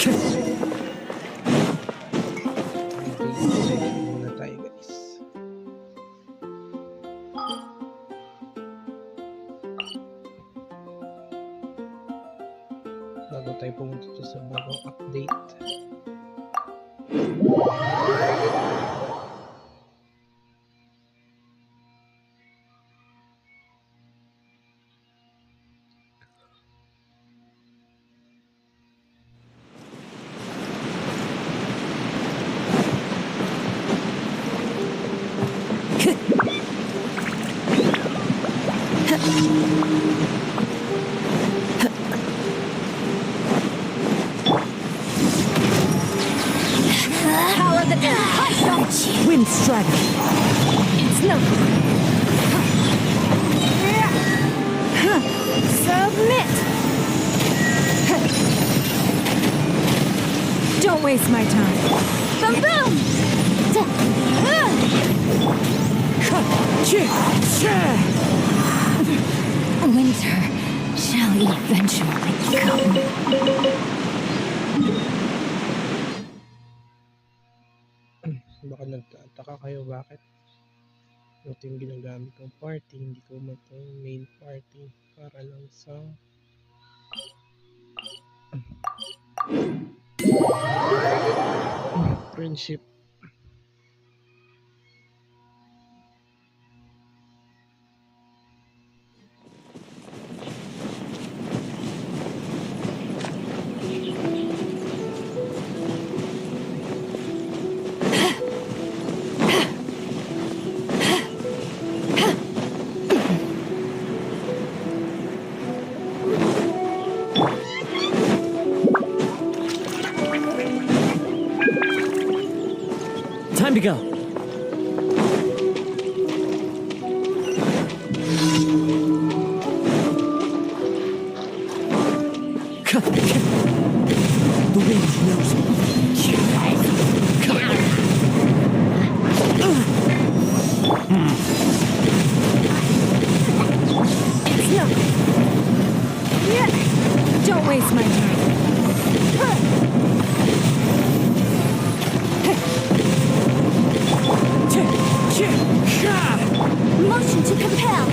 Muna tayo guys. Bago tayo pumunta sa bagong update. Wind strike. It's no. Submit. Don't waste my time. Boom boom. Winter shall eventually come. Baka nagtataka kayo bakit ito yung ginagamit kong party, hindi ko ito main party para lang sa friendship. Time to go. The wind knows me. It's no. Don't waste my time. Motion to compel.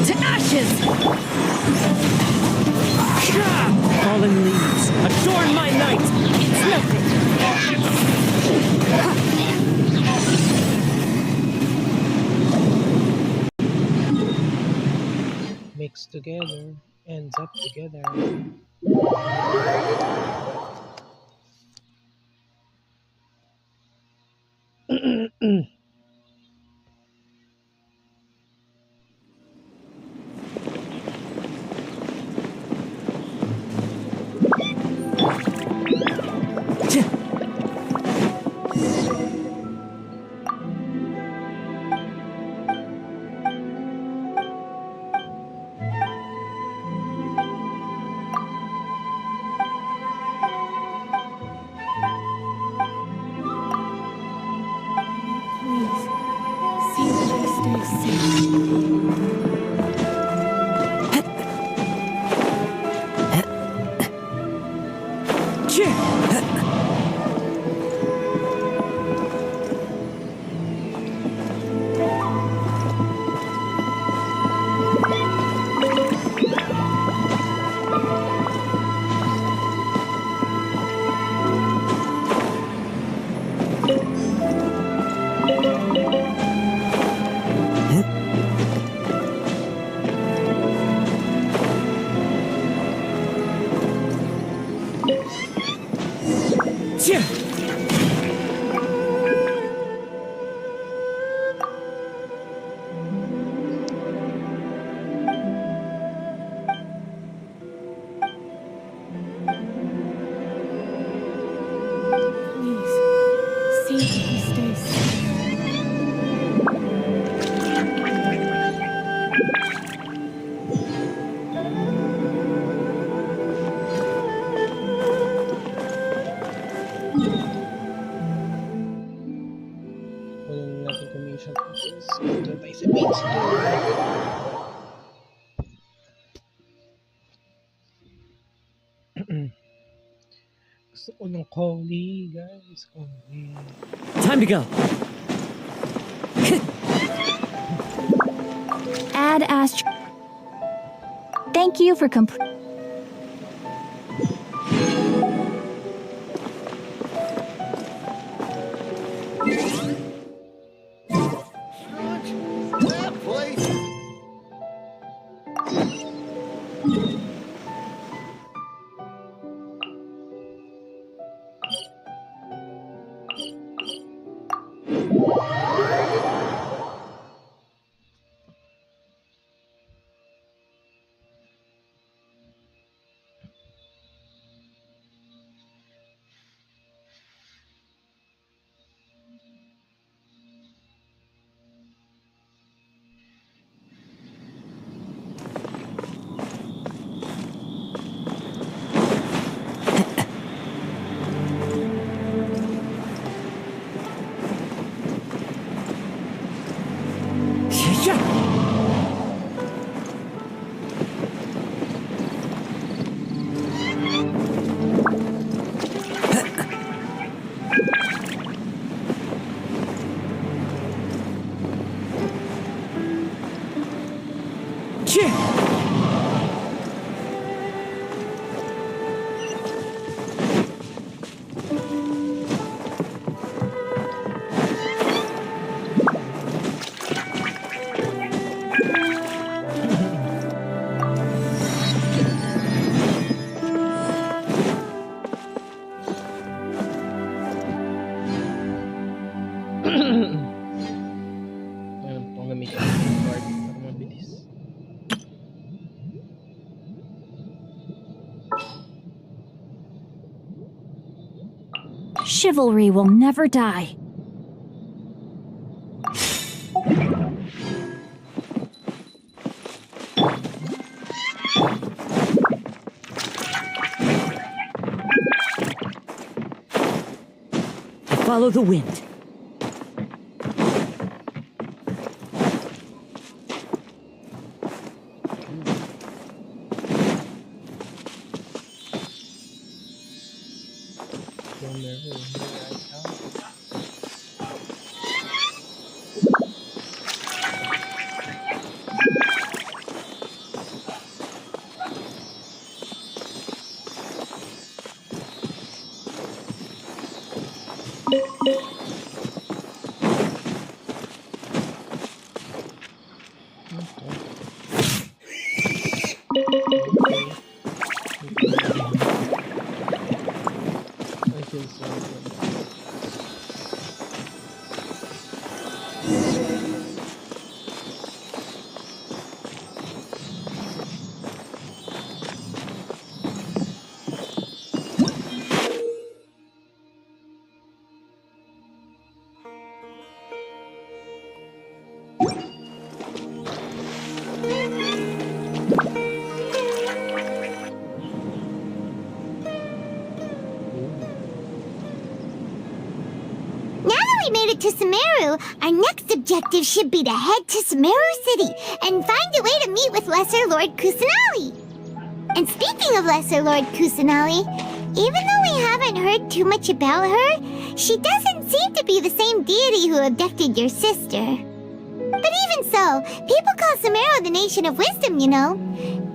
To ashes! Fallen leaves, adorn my night! It's nothing! Mix together, ends up together. stay safe. Please, see if he stays safe. Wala na natin commission tapos punta tayo sa main store. Gusto ko ng Collie, guys. Collie. Time to go. Add Astro. Thank you for complete. That place. Alam pang gamitin yung card para mabilis. Chivalry will never die. Follow the wind. Sumeru, here I come. to Sumeru, our next objective should be to head to Sumeru City and find a way to meet with Lesser Lord Kusanali. And speaking of Lesser Lord Kusanali, even though we haven't heard too much about her, she doesn't seem to be the same deity who abducted your sister. But even so, people call Sumeru the Nation of Wisdom, you know.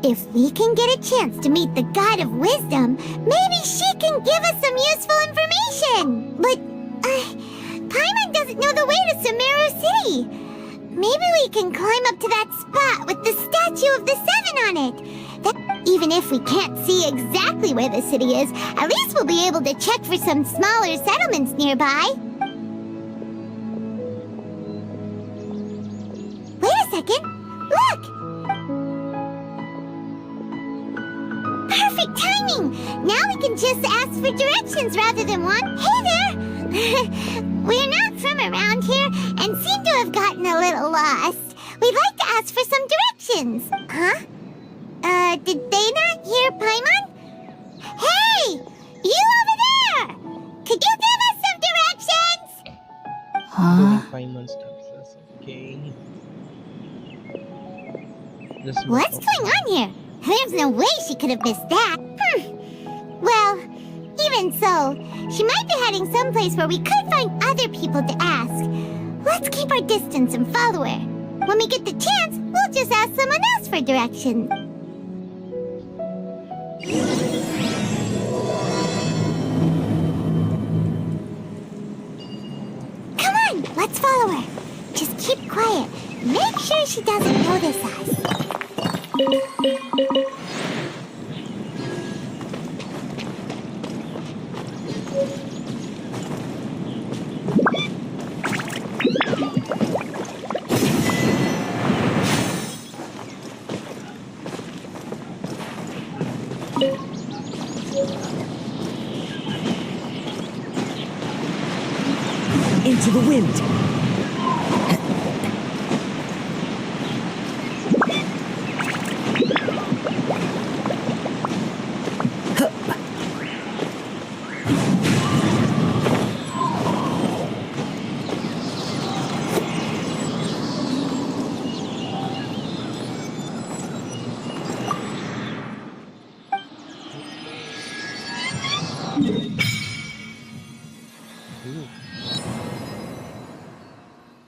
If we can get a chance to meet the God of Wisdom, maybe she can give us some useful information. But, Paimon doesn't know the way to Sumeru City. Maybe we can climb up to that spot with the statue of the Seven on it. Even if we can't see exactly where the city is, at least we'll be able to check for some smaller settlements nearby. Wait a second. Look! Perfect timing! Now we can just ask for directions rather than want... Hey there! We're not from around here and seem to have gotten a little lost. We'd like to ask for some directions. Huh? Did they not hear Paimon? Hey! You over there! Could you give us some directions? Huh? Paimon stops us. Okay. What's going on here? There's no way she could have missed that. Well, even so, she might be heading someplace where we could find other people to ask. Let's keep our distance and follow her. When we get the chance, we'll just ask someone else for directions. Come on, let's follow her. Just keep quiet. Make sure she doesn't notice us. Into the wind.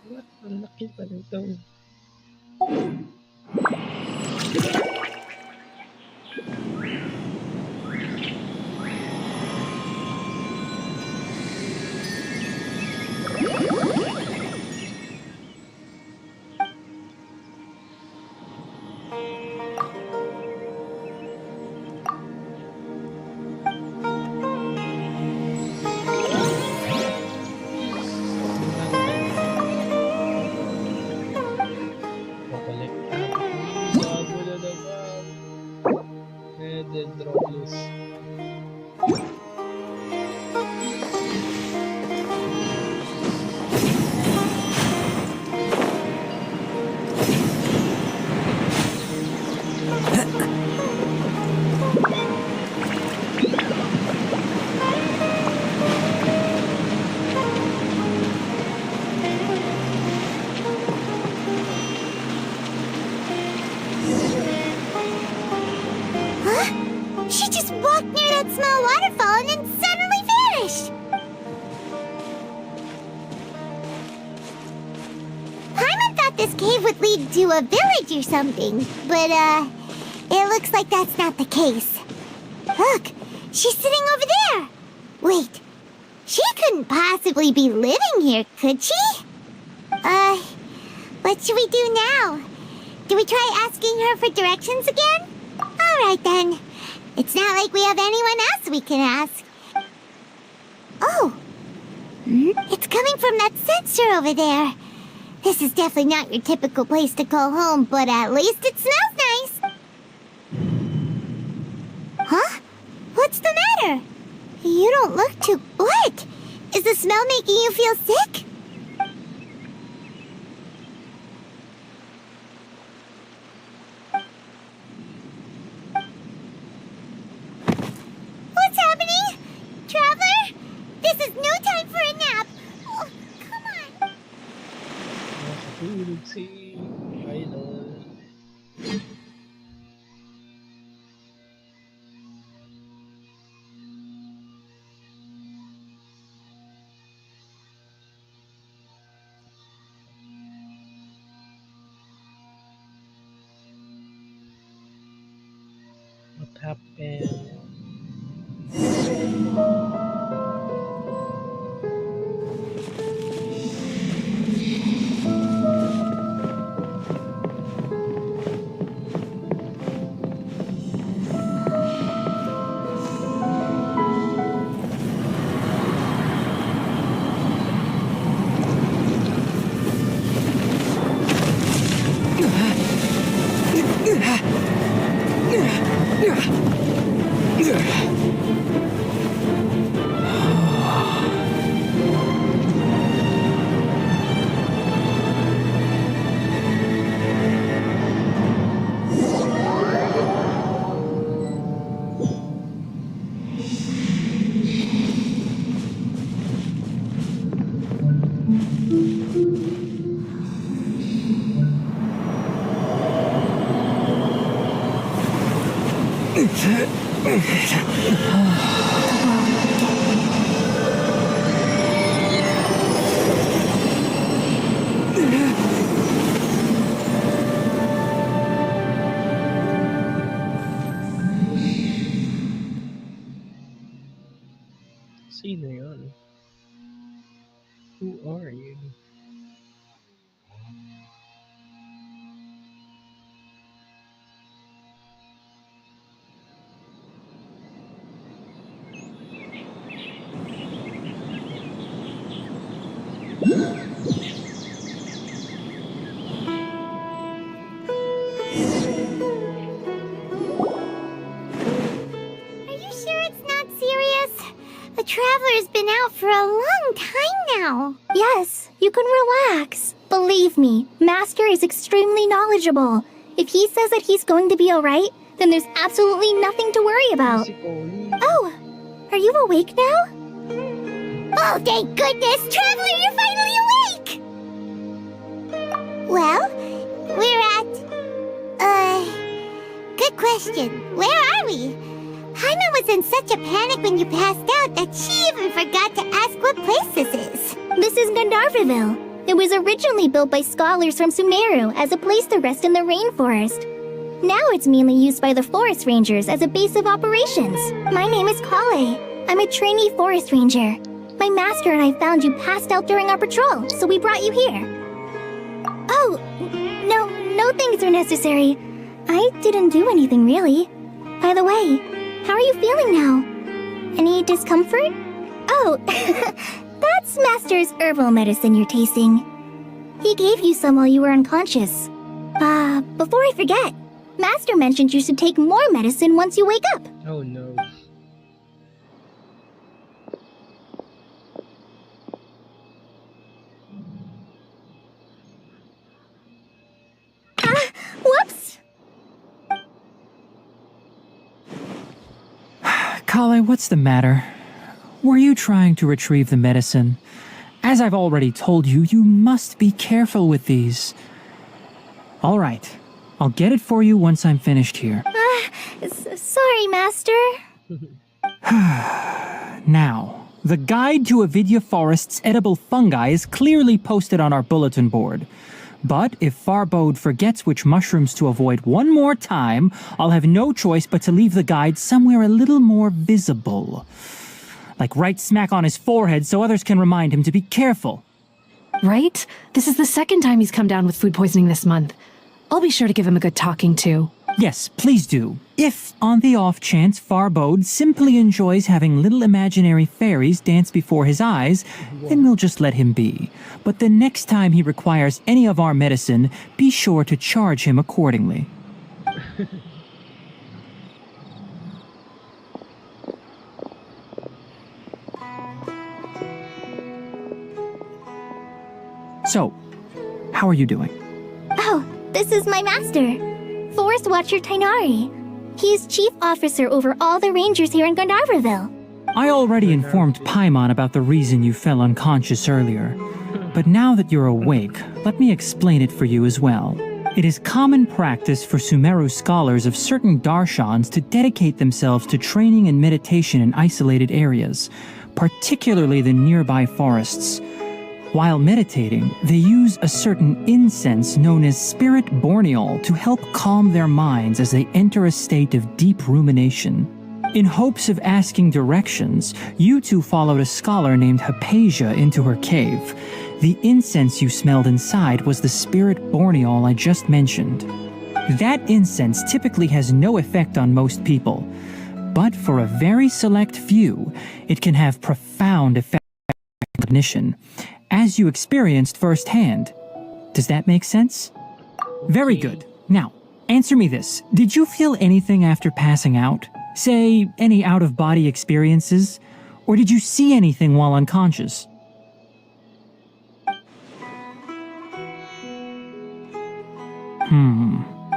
What? Ang laki pa nito. She just walked near that small waterfall and then suddenly vanished. Paimon thought this cave would lead to a village or something, but, it looks like that's not the case. Look, she's sitting over there. Wait, she couldn't possibly be living here, could she? What should we do now? Do we try asking her for directions again? All right, then. It's not like we have anyone else we can ask. Oh! It's coming from that sensor over there. This is definitely not your typical place to call home, but at least it smells nice. Huh? What's the matter? You don't look too... What? Is the smell making you feel sick? What's happening? Traveler? This is no time for a nap. Oh, come on. Tulog si Idol. What happened? Sino yun? Who are you? Are you sure it's not serious? The Traveler's been out for a long time now. Yes, you can relax. Believe me, Master is extremely knowledgeable. If he says that he's going to be alright, then there's absolutely nothing to worry about. Si Polly. Oh, are you awake now? Oh, thank goodness! Traveler, you're finally awake! Well, we're at... Good question. Where are we? Jaime was in such a panic when you passed out that she even forgot to ask what place this is. This is Gandharvaville. It was originally built by scholars from Sumeru as a place to rest in the rainforest. Now it's mainly used by the forest rangers as a base of operations. My name is Kale. I'm a trainee forest ranger. My master and I found you passed out during our patrol, so we brought you here. Oh, no thanks are necessary. I didn't do anything really. By the way, how are you feeling now? Any discomfort? Oh, that's Master's herbal medicine you're tasting. He gave you some while you were unconscious. Before I forget, Master mentioned you should take more medicine once you wake up. Oh no. Whoops! Kale, what's the matter? Were you trying to retrieve the medicine? As I've already told you, you must be careful with these. All right, I'll get it for you once I'm finished here. Sorry, Master. Now, the guide to Avidya Forest's edible fungi is clearly posted on our bulletin board. But if Farbode forgets which mushrooms to avoid one more time, I'll have no choice but to leave the guide somewhere a little more visible. Like right smack on his forehead so others can remind him to be careful. Right? This is the second time he's come down with food poisoning this month. I'll be sure to give him a good talking to. Yes, please do. If, on the off chance, Farbode simply enjoys having little imaginary fairies dance before his eyes, then we'll just let him be. But the next time he requires any of our medicine, be sure to charge him accordingly. So, how are you doing? Oh, this is my master, Forest Watcher Tainari. He is chief officer over all the rangers here in Gandharvaville. I already informed Paimon about the reason you fell unconscious earlier. But now that you're awake, let me explain it for you as well. It is common practice for Sumeru scholars of certain darshans to dedicate themselves to training and meditation in isolated areas, particularly the nearby forests. While meditating, they use a certain incense known as spirit borneol to help calm their minds as they enter a state of deep rumination. In hopes of asking directions, you two followed a scholar named Hypatia into her cave. The incense you smelled inside was the spirit borneol I just mentioned. That incense typically has no effect on most people, but for a very select few, it can have profound effect on cognition, as you experienced firsthand. Does that make sense? Very good. Now, answer me this. Did you feel anything after passing out? Say, any out-of-body experiences? Or did you see anything while unconscious?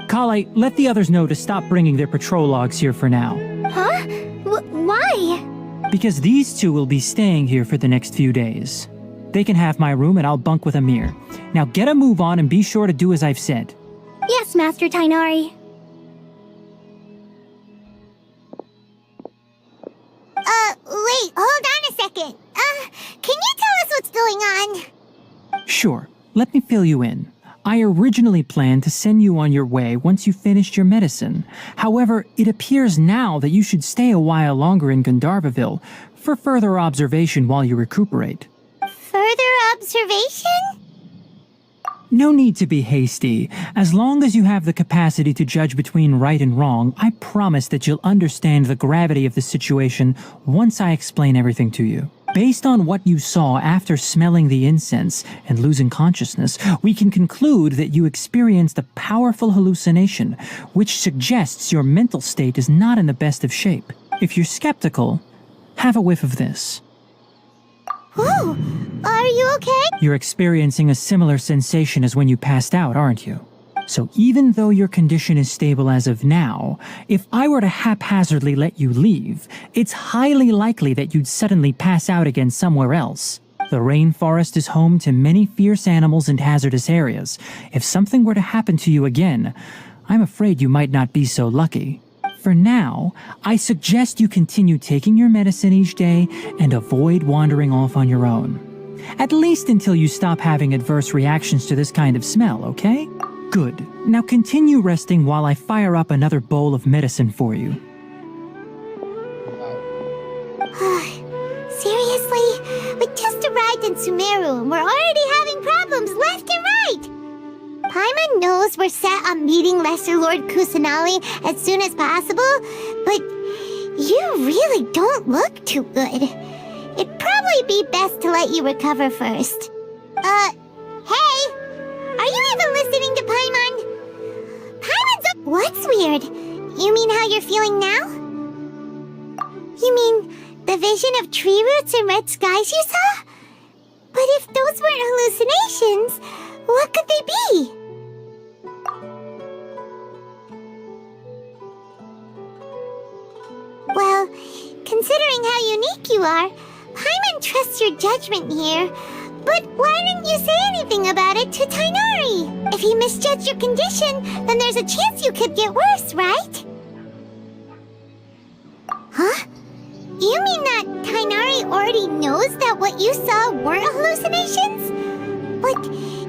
Kale, let the others know to stop bringing their patrol logs here for now. Huh? Why? Because these two will be staying here for the next few days. They can have my room and I'll bunk with Amir. Now get a move on and be sure to do as I've said. Yes, Master Tainari. Wait, hold on a second. Can you tell us what's going on? Sure, let me fill you in. I originally planned to send you on your way once you finished your medicine. However, it appears now that you should stay a while longer in Gandharvaville for further observation while you recuperate. Further observation? No need to be hasty. As long as you have the capacity to judge between right and wrong, I promise that you'll understand the gravity of the situation once I explain everything to you. Based on what you saw after smelling the incense and losing consciousness, we can conclude that you experienced a powerful hallucination, which suggests your mental state is not in the best of shape. If you're skeptical, have a whiff of this. Whoa, are you okay? You're experiencing a similar sensation as when you passed out, aren't you? So even though your condition is stable as of now, if I were to haphazardly let you leave, it's highly likely that you'd suddenly pass out again somewhere else. The rainforest is home to many fierce animals and hazardous areas. If something were to happen to you again, I'm afraid you might not be so lucky. For now, I suggest you continue taking your medicine each day and avoid wandering off on your own. At least until you stop having adverse reactions to this kind of smell, okay? Good. Now continue resting while I fire up another bowl of medicine for you. Seriously? We just arrived in Sumeru and we're already having problems left and right! Paimon knows we're set on meeting Lesser Lord Kusanali as soon as possible, but you really don't look too good. It'd probably be best to let you recover first. Hey! Are you even listening to Paimon? Paimon's What's weird? You mean how you're feeling now? You mean the vision of tree roots and red skies you saw? But if those weren't hallucinations, what could they be? Well, considering how unique you are, Paimon trusts your judgment here. But why didn't you say anything about it to Tainari? If he misjudged your condition, then there's a chance you could get worse, right? Huh? You mean that Tainari already knows that what you saw weren't hallucinations? But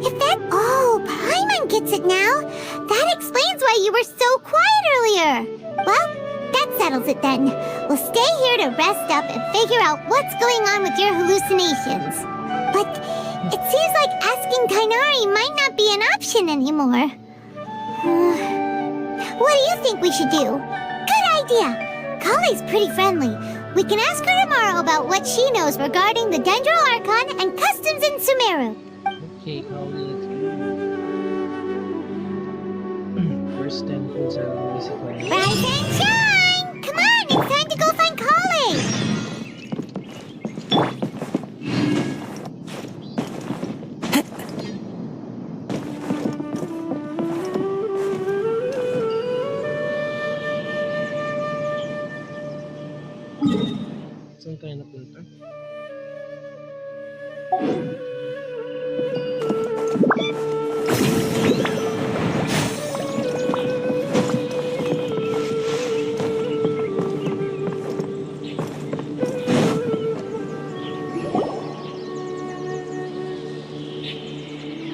if that... Oh, Paimon gets it now. That explains why you were so quiet earlier. Well, that settles it then. We'll stay here to rest up and figure out what's going on with your hallucinations. But it seems like asking Tainari might not be an option anymore. What do you think we should do? Good idea. Kale's pretty friendly. We can ask her tomorrow about what she knows regarding the Dendro Archon and customs in Sumeru. Okay, let's go. First 10 points are basically... Rise and shine! Come on, it's time to go find Kale! Saan tayo napunta?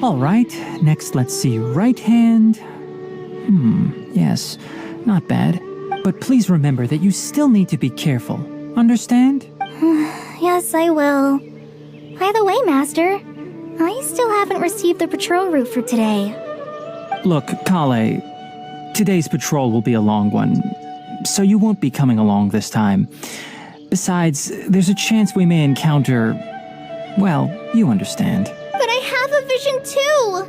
Alright, next let's see right hand. Yes, not bad. But please remember that you still need to be careful. Understand? Yes, I will. By the way, Master, I still haven't received the patrol route for today. Look, Kale, today's patrol will be a long one, so you won't be coming along this time. Besides, there's a chance we may encounter... well, you understand. But I have a vision too!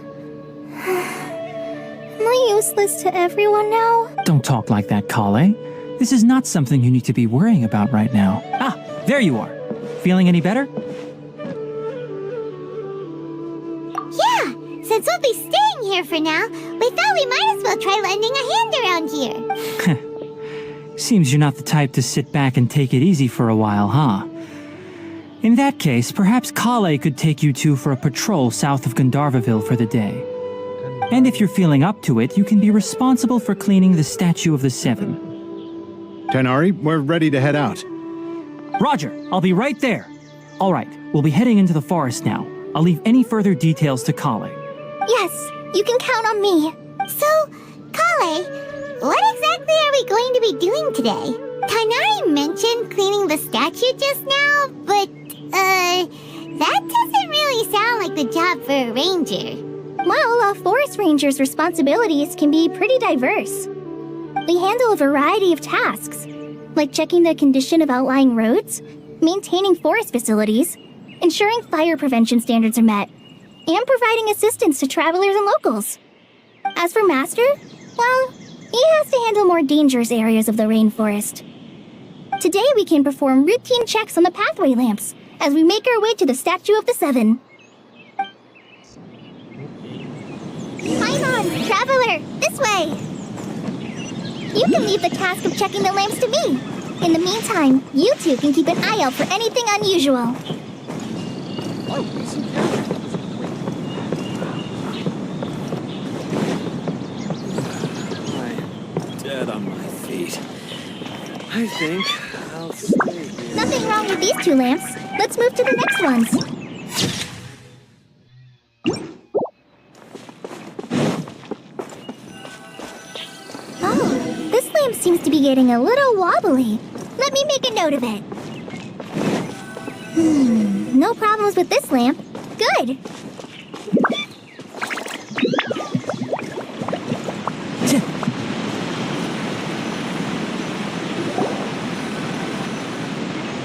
Am I useless to everyone now? Don't talk like that, Kale. This is not something you need to be worrying about right now. Ah, there you are. Feeling any better? Yeah, since we'll be staying here for now, we thought we might as well try lending a hand around here. Seems you're not the type to sit back and take it easy for a while, huh? In that case, perhaps Kale could take you two for a patrol south of Gandharvaville for the day. And if you're feeling up to it, you can be responsible for cleaning the Statue of the Seven. Tighnari, we're ready to head out. Roger, I'll be right there. All right, we'll be heading into the forest now. I'll leave any further details to Kale. Yes, you can count on me. So, Kale, what exactly are we going to be doing today? Tighnari mentioned cleaning the statue just now, but, that doesn't really sound like the job for a ranger. Well, a forest ranger's responsibilities can be pretty diverse. They handle a variety of tasks, like checking the condition of outlying roads, maintaining forest facilities, ensuring fire prevention standards are met, and providing assistance to travelers and locals. As for Master, well, he has to handle more dangerous areas of the rainforest. Today we can perform routine checks on the pathway lamps as we make our way to the Statue of the Seven. Paimon, traveler, this way! You can leave the task of checking the lamps to me. In the meantime, you two can keep an eye out for anything unusual. I'm dead on my feet. I think I'll stay here. Nothing wrong with these two lamps. Let's move to the next ones. Oh, this lamp seems to be getting a little wobbly. Let me make a note of it. No problems with this lamp. Good.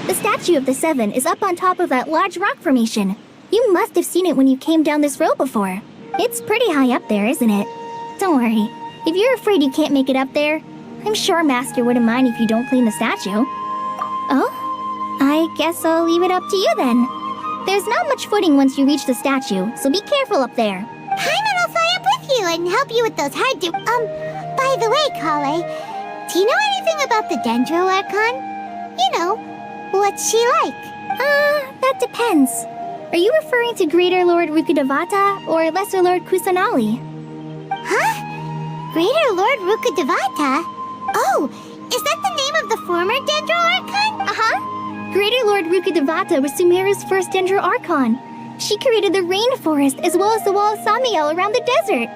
The Statue of the Seven is up on top of that large rock formation. You must have seen it when you came down this road before. It's pretty high up there, isn't it? Don't worry. If you're afraid you can't make it up there, I'm sure Master wouldn't mind if you don't clean the statue. Oh? I guess I'll leave it up to you then. There's not much footing once you reach the statue, so be careful up there. Paimon will fly up with you and help you with those hard to... by the way, Kale, do you know anything about the Dendro Archon? You know, what's she like? That depends. Are you referring to Greater Lord Rukkhadevata or Lesser Lord Kusanali? Huh? Greater Lord Rukkhadevata? Oh, is that the name of the former Dendro Archon? Uh-huh. Greater Lord Rukkhadevata was Sumeru's first Dendro Archon. She created the rainforest as well as the wall of Samiel around the desert.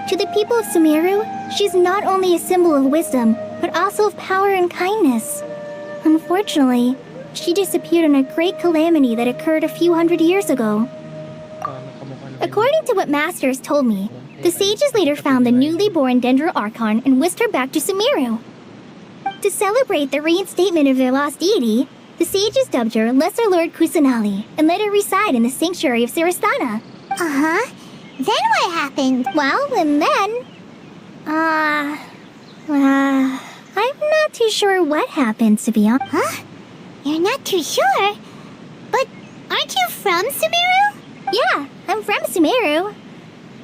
To the people of Sumeru, she's not only a symbol of wisdom, but also of power and kindness. Unfortunately, she disappeared in a great calamity that occurred a few hundred years ago. According to what Masters told me, the sages later found the newly born Dendro Archon and whisked her back to Sumeru. To celebrate the reinstatement of their lost deity, the sages dubbed her Lesser Lord Kusanali and let her reside in the sanctuary of Sarastana. Uh-huh. Then what happened? Well, and then... I'm not too sure what happened, to be honest. Huh? You're not too sure? But aren't you from Sumeru? Yeah, I'm from Sumeru.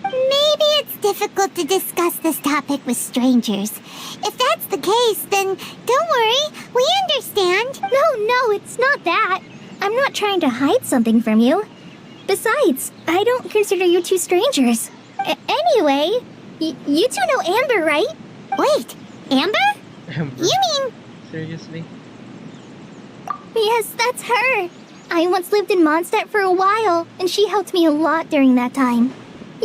Maybe it's difficult to discuss this topic with strangers. If that's the case, then don't worry, we understand. No, it's not that. I'm not trying to hide something from you. Besides, I don't consider you two strangers. Anyway, you two know Amber, right? Wait, Amber? Amber. You mean... Seriously? Yes, that's her. I once lived in Mondstadt for a while, and she helped me a lot during that time.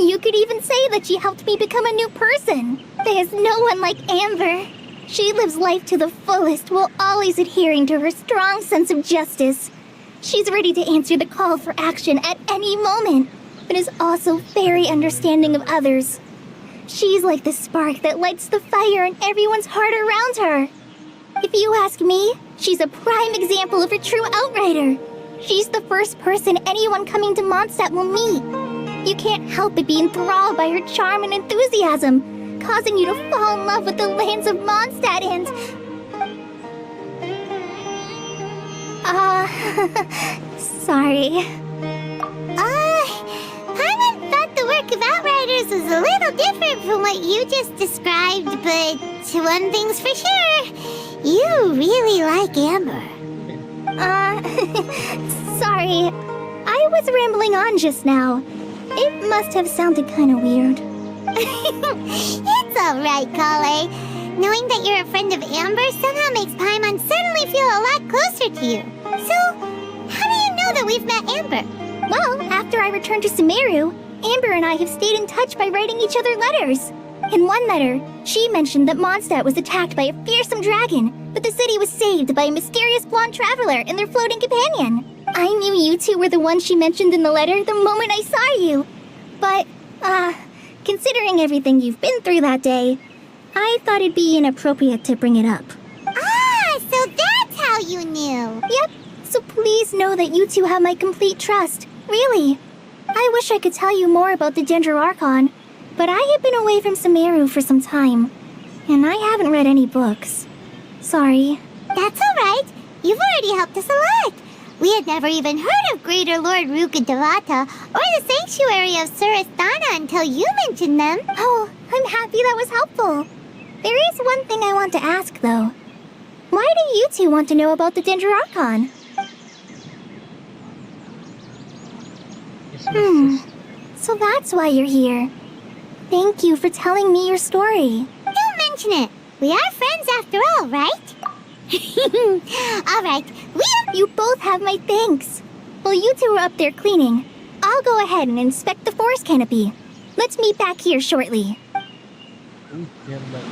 You could even say that she helped me become a new person. There's no one like Amber. She lives life to the fullest while always adhering to her strong sense of justice. She's ready to answer the call for action at any moment, but is also very understanding of others. She's like the spark that lights the fire in everyone's heart around her. If you ask me, she's a prime example of a true outrider. She's the first person anyone coming to Mondstadt will meet. You can't help but be enthralled by her charm and enthusiasm, causing you to fall in love with the lands of Mondstadt and... sorry. Paimon thought the work of Outriders was a little different from what you just described, but one thing's for sure, you really like Amber. Sorry. I was rambling on just now. It must have sounded kind of weird. It's alright, Kale. Knowing that you're a friend of Amber somehow makes Paimon suddenly feel a lot closer to you. So, how do you know that we've met Amber? Well, after I returned to Sumeru, Amber and I have stayed in touch by writing each other letters. In one letter, she mentioned that Mondstadt was attacked by a fearsome dragon, but the city was saved by a mysterious blonde traveler and their floating companion. I knew you two were the ones she mentioned in the letter the moment I saw you. But, considering everything you've been through that day, I thought it'd be inappropriate to bring it up. Ah, so that's how you knew. Yep, so please know that you two have my complete trust. Really. I wish I could tell you more about the Dendroarchon, but I have been away from Sumeru for some time, and I haven't read any books. Sorry. That's alright. You've already helped us a lot. We had never even heard of Greater Lord Rukkhadevata or the Sanctuary of Surasthana until you mentioned them. Oh, I'm happy that was helpful. There is one thing I want to ask, though. Why do you two want to know about the Dendroarchon? So that's why you're here. Thank you for telling me your story. Don't mention it. We are friends after all, right? Alright, You both have my thanks. While you two are up there cleaning, I'll go ahead and inspect the forest canopy. Let's meet back here shortly. Yan lang.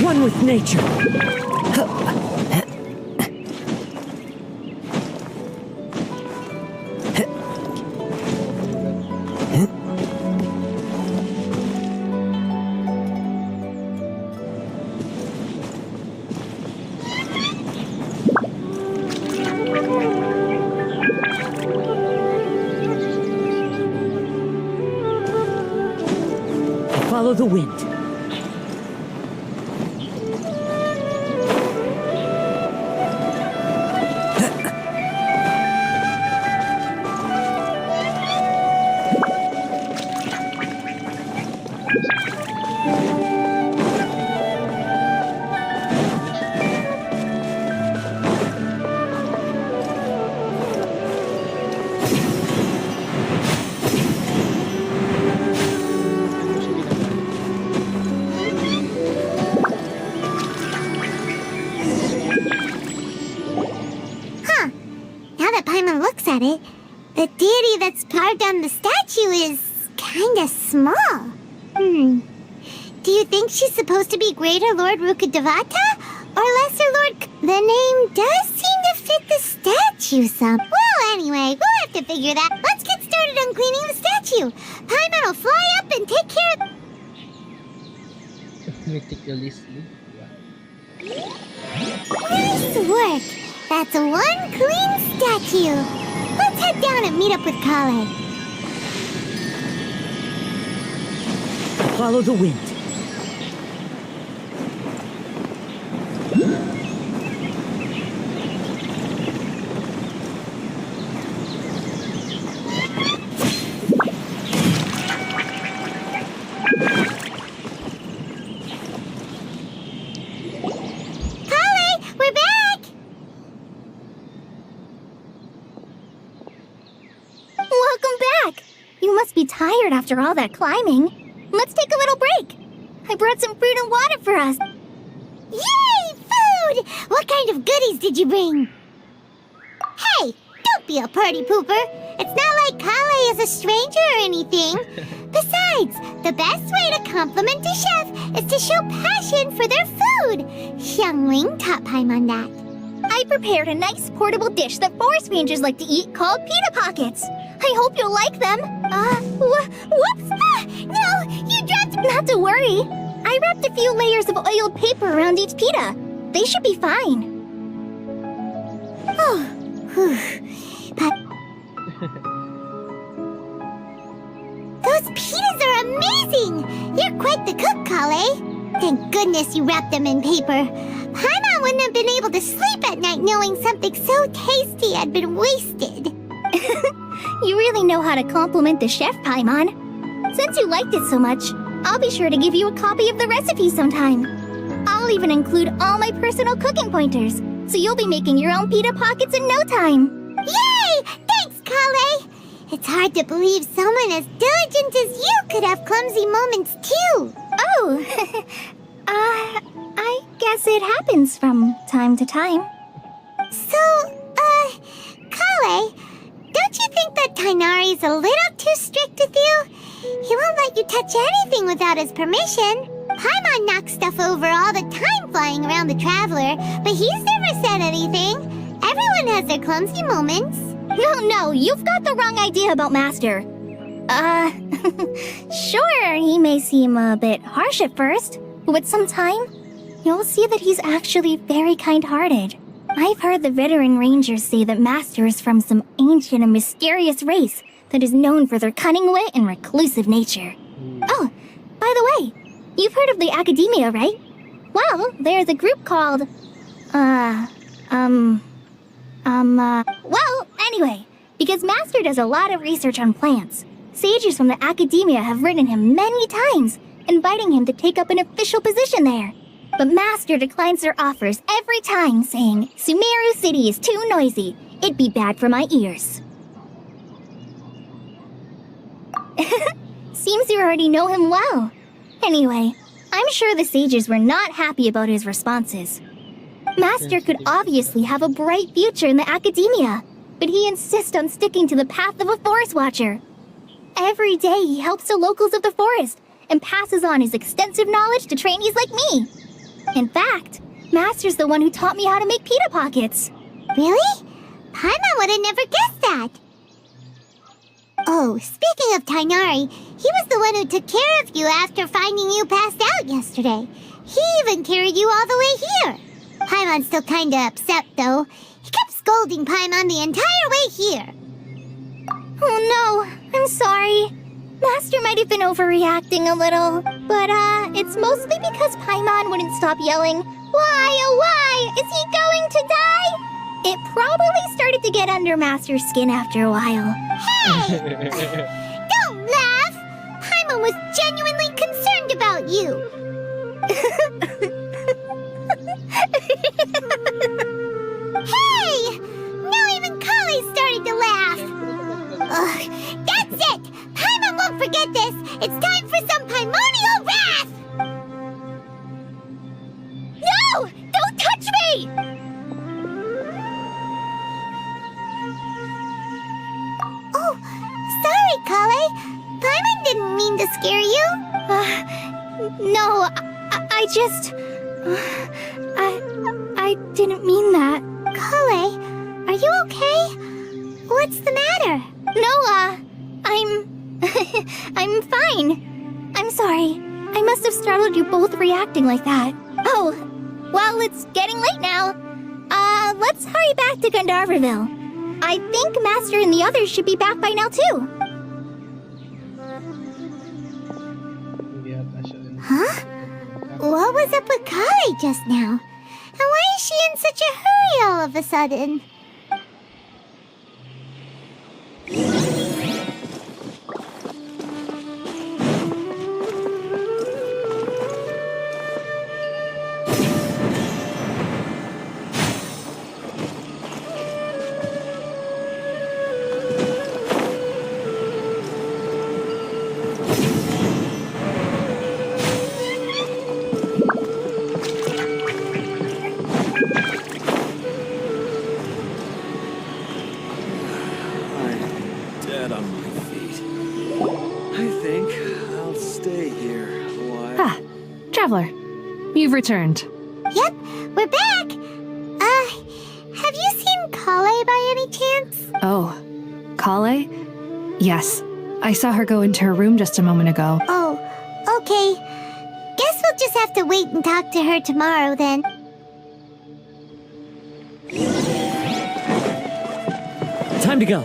One with nature. Follow the wind. At it, the deity that's carved on the statue is kinda small. Do you think she's supposed to be Greater Lord Rukkhadevata or Lesser Lord? The name does seem to fit hit the statue some. Well, anyway, we'll have to figure that. Let's get started on cleaning the statue. Paimon will fly up and take care of... Meticulously. Nice work. That's one clean statue. Let's head down and meet up with Kale. Follow the wind. Kale, we're back! Welcome back! You must be tired after all that climbing. Let's take a little break. I brought some fruit and water for us. Yay, food! What kind of goodies did you bring? Hey, don't be a party pooper. It's not like Kale is a stranger or anything. Besides, the best way to compliment a chef is to show passion for their food. Xiangling taught Paimon that. I prepared a nice portable dish that forest rangers like to eat called pita pockets. I hope you'll like them. Whoops! Ah, no, you dropped... Not to worry. I wrapped a few layers of oiled paper around each pita. They should be fine. Oh, whew. But... Those pitas are amazing! You're quite the cook, Kale. Thank goodness you wrapped them in paper. Paimon wouldn't have been able to sleep at night knowing something so tasty had been wasted. You really know how to compliment the chef, Paimon. Since you liked it so much, I'll be sure to give you a copy of the recipe sometime. I'll even include all my personal cooking pointers, so you'll be making your own pita pockets in no time. Yay! Thanks, Kale! It's hard to believe someone as diligent as you could have clumsy moments, too. Oh, I guess it happens from time to time. So, Kale, don't you think that Tighnari's a little too strict with you? He won't let you touch anything without his permission. Paimon knocks stuff over all the time flying around the Traveler, but he's never said anything. Everyone has their clumsy moments. No, you've got the wrong idea about Master. Sure, he may seem a bit harsh at first, but with some time, you'll see that he's actually very kind-hearted. I've heard the veteran rangers say that Master is from some ancient and mysterious race that is known for their cunning wit and reclusive nature. Oh, by the way, you've heard of the Academia, right? Well, there's a group called, well, anyway, because Master does a lot of research on plants, sages from the Academia have written him many times, inviting him to take up an official position there. But Master declines their offers every time, saying, Sumeru City is too noisy. It'd be bad for my ears. Seems you already know him well. Anyway, I'm sure the sages were not happy about his responses. Master could obviously have a bright future in the Academia, but he insists on sticking to the path of a forest watcher. Every day he helps the locals of the forest and passes on his extensive knowledge to trainees like me. In fact, Master's the one who taught me how to make pita pockets. Really? Paimon would have never guessed that. Oh, speaking of Tighnari, he was the one who took care of you after finding you passed out yesterday. He even carried you all the way here. Paimon's still kinda upset, though. He kept scolding Paimon the entire way here. Oh no, I'm sorry. Master might have been overreacting a little, but it's mostly because Paimon wouldn't stop yelling, Why, oh why, is he going to die? It probably started to get under Master's skin after a while. Hey! Don't laugh! Paimon was genuinely concerned about you. Hey! Now even Kale started to laugh. Ugh, that's it! Paimon won't forget this! It's time for some Paimonial wrath! No! Don't touch me! Oh, sorry, Kale. Paimon didn't mean to scare you. No, I just... I didn't mean that. Kale, Are you okay? What's the matter? No, I'm... I'm fine. I'm sorry. I must have startled you both reacting like that. Oh, well, it's getting late now. Let's hurry back to Gandharville. I think Master and the others should be back by now, too. Hindi yata siya rin. Huh? What was up with Kale just now? And why is she in such a hurry all of a sudden? Dead on my feet. I think I'll stay here a while. Ah, Traveler, you've returned. Yep, we're back! Have you seen Kale by any chance? Oh, Kale? Yes, I saw her go into her room just a moment ago. Oh, okay. Guess we'll just have to wait and talk to her tomorrow then. Time to go.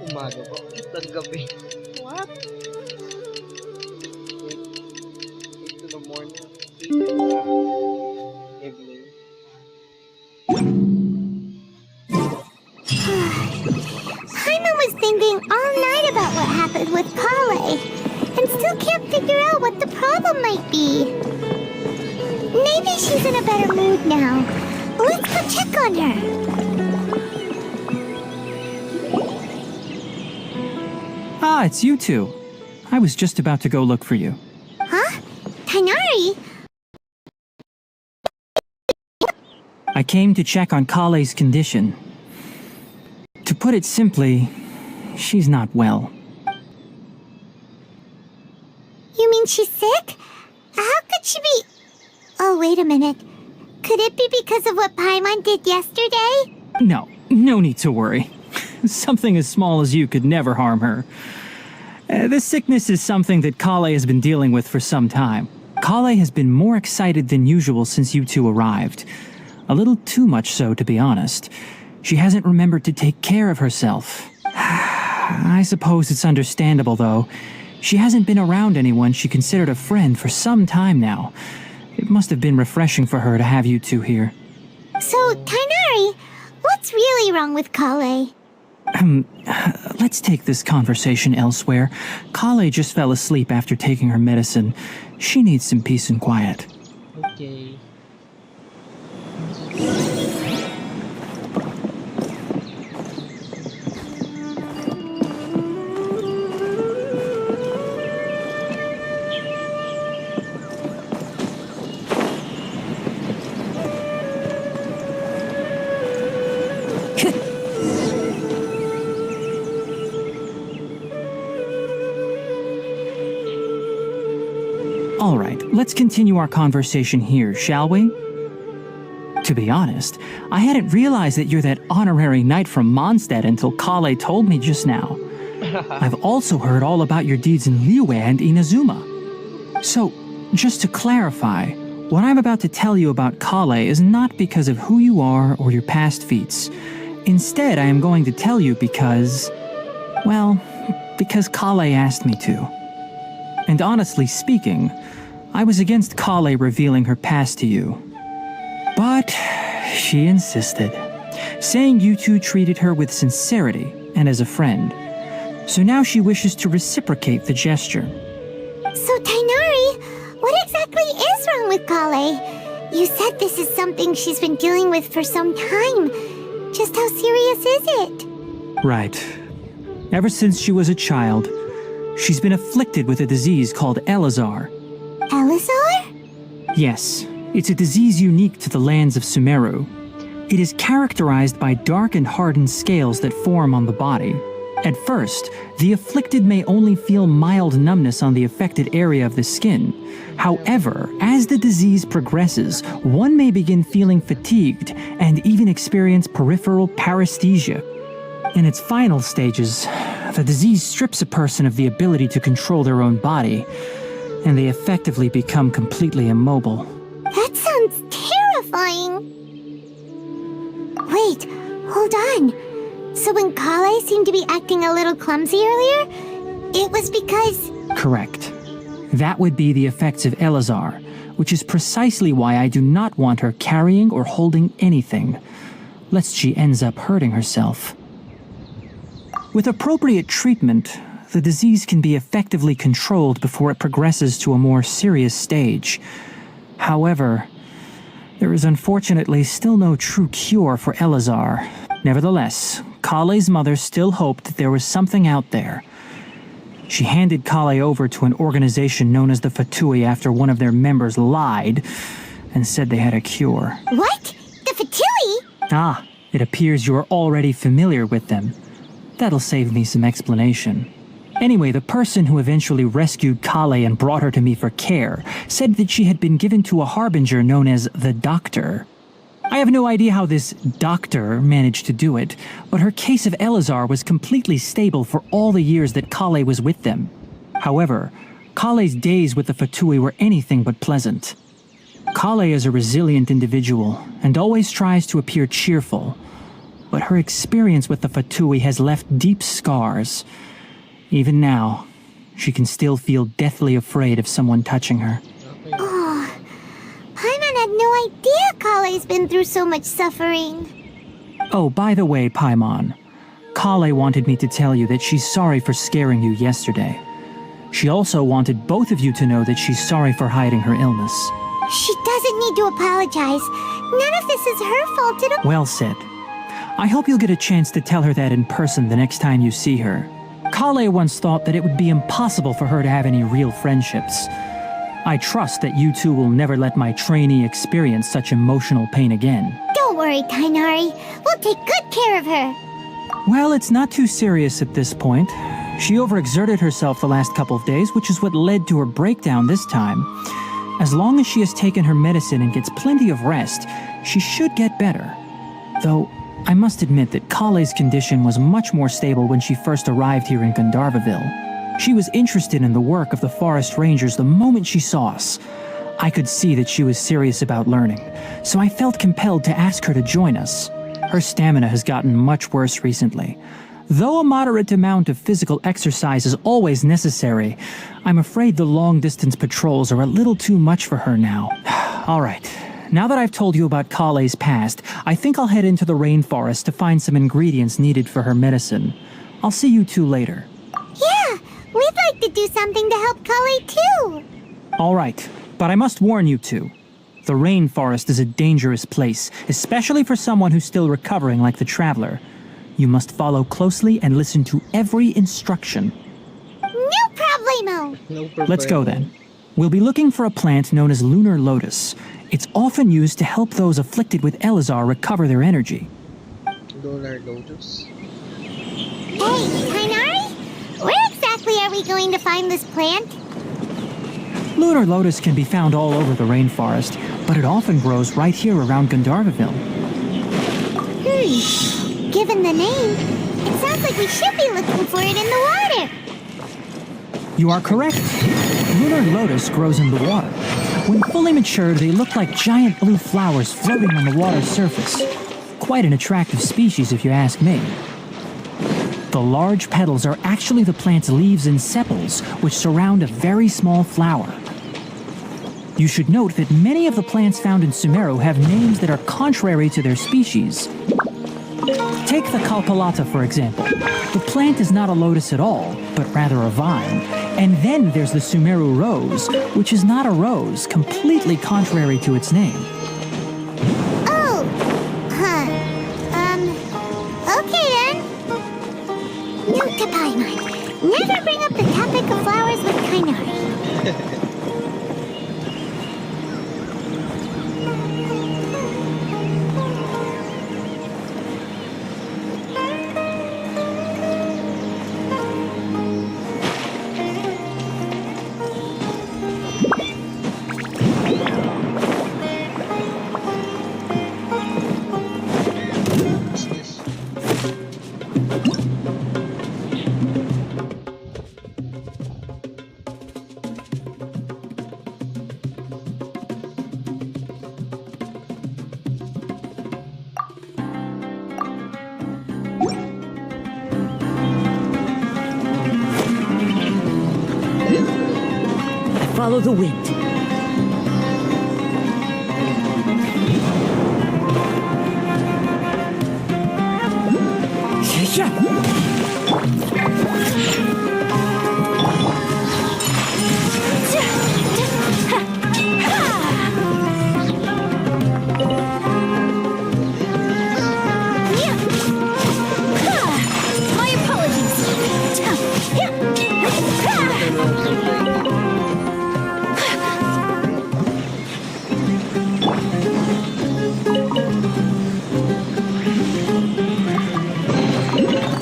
Umaga pa. Ng gabi. What? 8 to the morning. 8 to the evening. Hyman was thinking all night about what happened with Kale, and still can't figure out what the problem might be. Maybe she's in a better mood now. Let's go check on her. Ah, it's you two. I was just about to go look for you. Huh? Tanari? I came to check on Kale's condition. To put it simply, she's not well. You mean she's sick? How could she be... Oh, wait a minute. Could it be because of what Paimon did yesterday? No need to worry. Something as small as you could never harm her. This sickness is something that Kale has been dealing with for some time. Kale has been more excited than usual since you two arrived. A little too much so, to be honest. She hasn't remembered to take care of herself. I suppose it's understandable, though. She hasn't been around anyone she considered a friend for some time now. It must have been refreshing for her to have you two here. So, Tainari, what's really wrong with Kale? Let's take this conversation elsewhere. Kale just fell asleep after taking her medicine. She needs some peace and quiet. Okay. All right, let's continue our conversation here, shall we? To be honest, I hadn't realized that you're that honorary knight from Mondstadt until Kale told me just now. I've also heard all about your deeds in Liyue and Inazuma. So, just to clarify, what I'm about to tell you about Kale is not because of who you are or your past feats. Instead, I am going to tell you because... well, because Kale asked me to. And honestly speaking, I was against Kale revealing her past to you. But she insisted, saying you two treated her with sincerity and as a friend. So now she wishes to reciprocate the gesture. So, Tainari, what exactly is wrong with Kale? You said this is something she's been dealing with for some time. Just how serious is it? Right. Ever since she was a child, she's been afflicted with a disease called Elazar. Elazar? Yes, it's a disease unique to the lands of Sumeru. It is characterized by dark and hardened scales that form on the body. At first, the afflicted may only feel mild numbness on the affected area of the skin. However, as the disease progresses, one may begin feeling fatigued and even experience peripheral paresthesia. In its final stages, the disease strips a person of the ability to control their own body, and they effectively become completely immobile. That sounds terrifying. Wait, hold on. So when Kale seemed to be acting a little clumsy earlier, it was because... Correct. That would be the effects of Elazar, which is precisely why I do not want her carrying or holding anything, lest she ends up hurting herself. With appropriate treatment, the disease can be effectively controlled before it progresses to a more serious stage. However, there is unfortunately still no true cure for Elazar. Nevertheless, Kale's mother still hoped that there was something out there. She handed Kale over to an organization known as the Fatui after one of their members lied and said they had a cure. What? The Fatui? Ah, it appears you are already familiar with them. That'll save me some explanation. Anyway, the person who eventually rescued Kale and brought her to me for care said that she had been given to a harbinger known as the Doctor. I have no idea how this doctor managed to do it, but her case of Elazar was completely stable for all the years that Kale was with them. However, Kale's days with the Fatui were anything but pleasant. Kale is a resilient individual and always tries to appear cheerful, but her experience with the Fatui has left deep scars. Even now, she can still feel deathly afraid of someone touching her. Oh, Paimon had no idea Kale's been through so much suffering. Oh, by the way, Paimon, Kale wanted me to tell you that she's sorry for scaring you yesterday. She also wanted both of you to know that she's sorry for hiding her illness. She doesn't need to apologize. None of this is her fault at all. Well said. I hope you'll get a chance to tell her that in person the next time you see her. Kale once thought that it would be impossible for her to have any real friendships. I trust that you two will never let my trainee experience such emotional pain again. Don't worry, Tainari. We'll take good care of her. Well, it's not too serious at this point. She overexerted herself the last couple of days, which is what led to her breakdown this time. As long as she has taken her medicine and gets plenty of rest, she should get better. Though, I must admit that Kale's condition was much more stable when she first arrived here in Gandharvaville. She was interested in the work of the forest rangers the moment she saw us. I could see that she was serious about learning, so I felt compelled to ask her to join us. Her stamina has gotten much worse recently. Though a moderate amount of physical exercise is always necessary, I'm afraid the long-distance patrols are a little too much for her now. All right, now that I've told you about Kale's past, I think I'll head into the rainforest to find some ingredients needed for her medicine. I'll see you two later. Yeah, we'd like to do something to help Kale too. All right, but I must warn you two. The rainforest is a dangerous place, especially for someone who's still recovering like the Traveler. You must follow closely and listen to every instruction. No problemo. No problem. Let's go then. We'll be looking for a plant known as lunar lotus. It's often used to help those afflicted with Elazar recover their energy. Lunar Lotus. Hey, Tainari? Where exactly are we going to find this plant? Lunar lotus can be found all over the rainforest, but it often grows right here around Gandharvaville. Given the name, it sounds like we should be looking for it in the water. You are correct. Lunar lotus grows in the water. When fully matured, they look like giant blue flowers floating on the water's surface. Quite an attractive species, if you ask me. The large petals are actually the plant's leaves and sepals, which surround a very small flower. You should note that many of the plants found in Sumeru have names that are contrary to their species. Take the Kalpalata, for example. The plant is not a lotus at all, but rather a vine. And then there's the Sumeru rose, which is not a rose, completely contrary to its name. Oh, okay then. Note to Paimon. Never bring up the topic of flowers with Tainari. follow the wind. My apologies.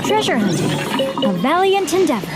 Treasure hunting, a valiant endeavor.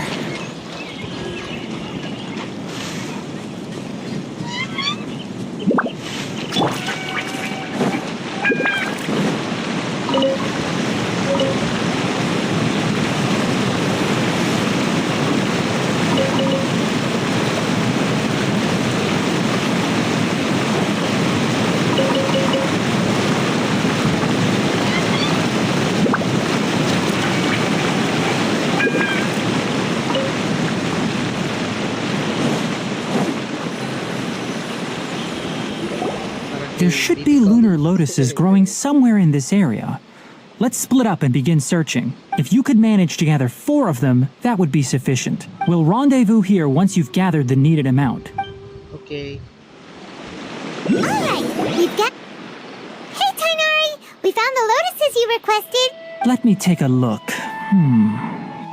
There should be lunar lotuses growing somewhere in this area. Let's split up and begin searching. If you could manage to gather 4 of them, that would be sufficient. We'll rendezvous here once you've gathered the needed amount. Okay. Alright, we've got... Hey, Tighnari! We found the lotuses you requested! Let me take a look.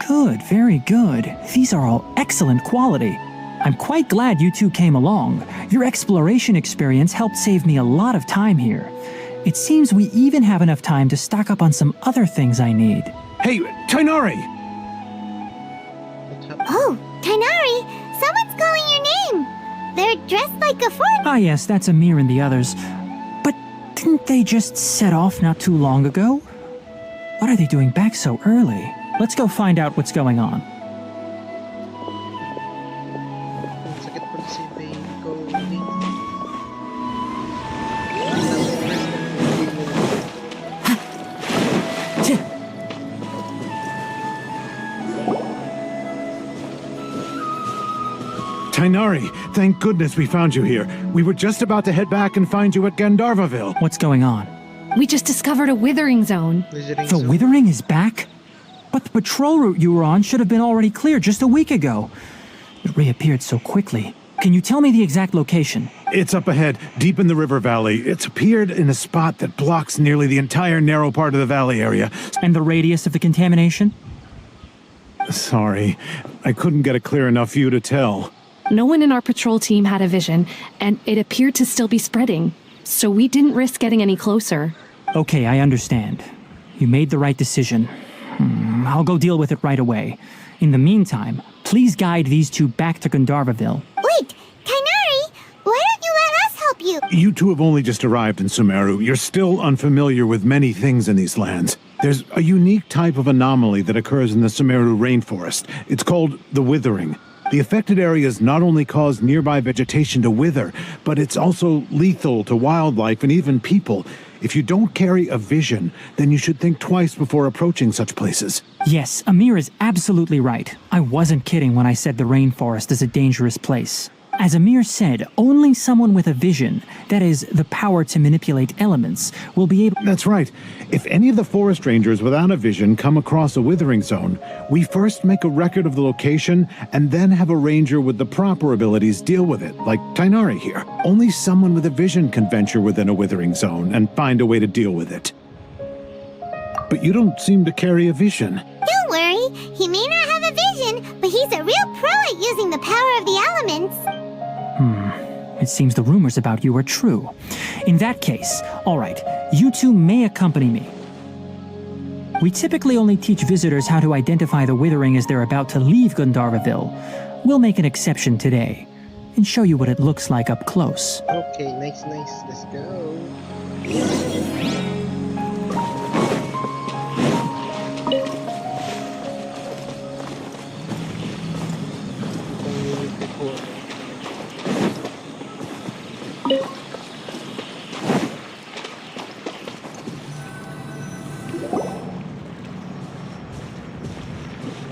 Good, very good. These are all excellent quality. I'm quite glad you two came along. Your exploration experience helped save me a lot of time here. It seems we even have enough time to stock up on some other things I need. Hey, Tighnari! What happened? Oh, Tighnari! Someone's calling your name! They're dressed like a fort... Ah yes, that's Amir and the others. But didn't they just set off not too long ago? What are they doing back so early? Let's go find out what's going on. Ang sakit po sa pain ko. Tighnari, thank goodness we found you here. We were just about to head back and find you at Gandharvaville. What's going on? We just discovered a withering zone. The Withering is back? But the patrol route you were on should have been already cleared just a week ago. It reappeared so quickly. Can you tell me the exact location? It's up ahead, deep in the river valley. It's appeared in a spot that blocks nearly the entire narrow part of the valley area. And the radius of the contamination? Sorry, I couldn't get a clear enough view to tell. No one in our patrol team had a vision, and it appeared to still be spreading. So we didn't risk getting any closer. Okay, I understand. You made the right decision. I'll go deal with it right away. In the meantime, please guide these two back to Gandharvaville. Wait, Tighnari! Why don't you let us help you? You two have only just arrived in Sumeru. You're still unfamiliar with many things in these lands. There's a unique type of anomaly that occurs in the Sumeru rainforest. It's called the Withering. The affected areas not only cause nearby vegetation to wither, but it's also lethal to wildlife and even people. If you don't carry a vision, then you should think twice before approaching such places. Yes, Amir is absolutely right. I wasn't kidding when I said the rainforest is a dangerous place. As Amir said, only someone with a vision, that is, the power to manipulate elements, will be able... That's right. If any of the forest rangers without a vision come across a withering zone, we first make a record of the location and then have a ranger with the proper abilities deal with it, like Tighnari here. Only someone with a vision can venture within a withering zone and find a way to deal with it. But you don't seem to carry a vision. Don't worry, he may not have a vision, but he's a real pro at using the power of the elements. It seems the rumors about you are true. In that case, all right, you two may accompany me. We typically only teach visitors how to identify the Withering as they're about to leave Gandharvaville. We'll make an exception today and show you what it looks like up close. Okay, nice. Let's go.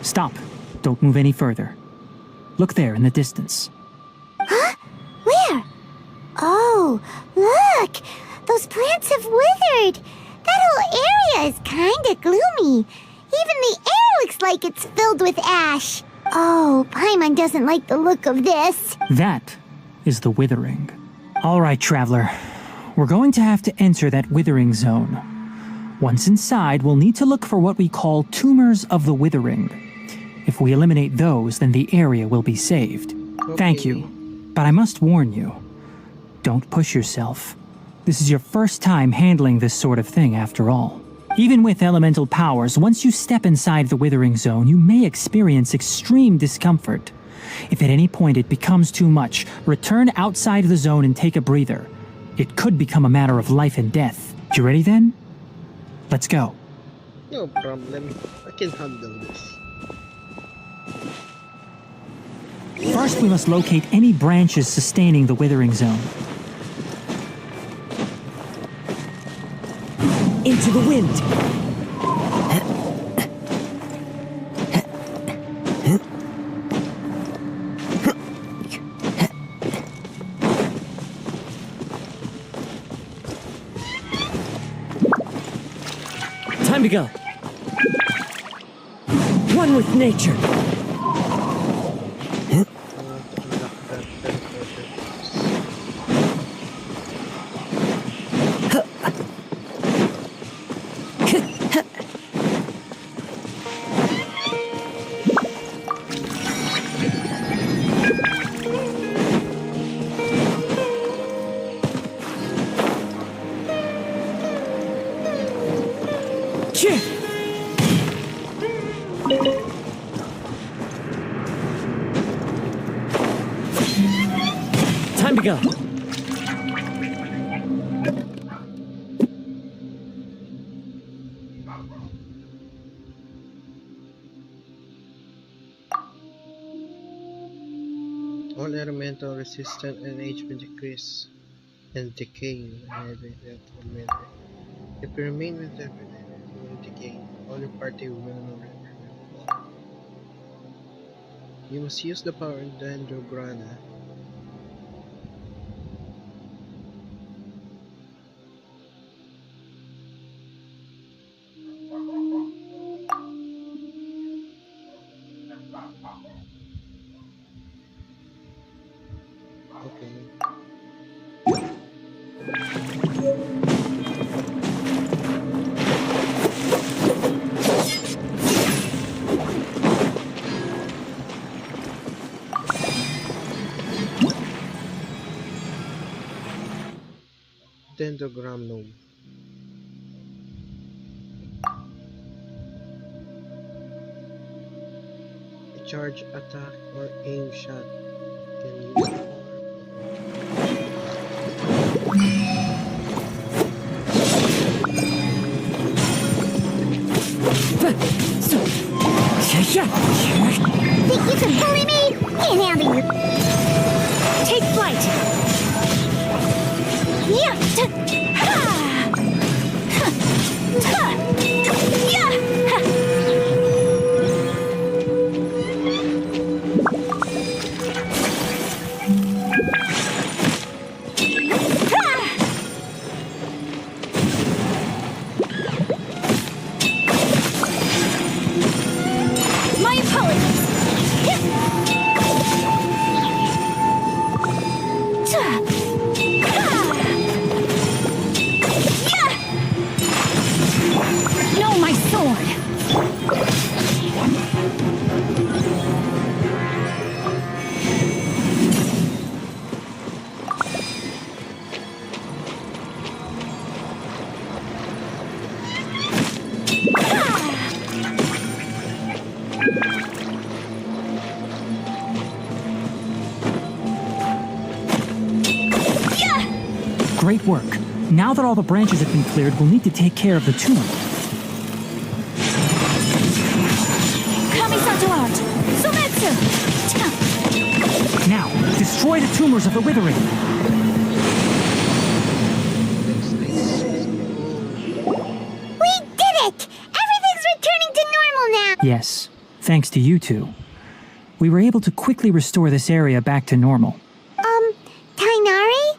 Stop. Don't move any further. Look there in the distance. Huh? Oh, look! Those plants have withered! That whole area is kinda gloomy. Even the air looks like it's filled with ash. Oh, Paimon doesn't like the look of this. That is the withering. All right, traveler. We're going to have to enter that withering zone. Once inside, we'll need to look for what we call tumors of the withering. If we eliminate those, then the area will be saved. Thank you. But I must warn you, don't push yourself. This is your first time handling this sort of thing, after all. Even with elemental powers, once you step inside the withering zone, you may experience extreme discomfort. If at any point it becomes too much, return outside the zone and take a breather. It could become a matter of life and death. You ready then? Let's go. No problem. I can handle this. First, we must locate any branches sustaining the withering zone. Into the wind. Time to go. One with nature. I want to unlock that teleporter. Time to go. All elemental resistance and HP decrease and decay when elemental. If you remain with them, you will decay. All your party will remember. You must use the power in Dendrograna. Dendrogram gnome. A charge attack or aim shot can use the Think you can bully me? Can't handle you. Take flight. Yeah. Ha. Ha. Yeah. My apologies. No, my sword. Great work. Now that all the branches have been cleared, we'll need to take care of the tumor. Kamisato out. Sumetsu. Now, destroy the tumors of the withering. We did it! Everything's returning to normal now! Yes, thanks to you two. We were able to quickly restore this area back to normal. Tainari?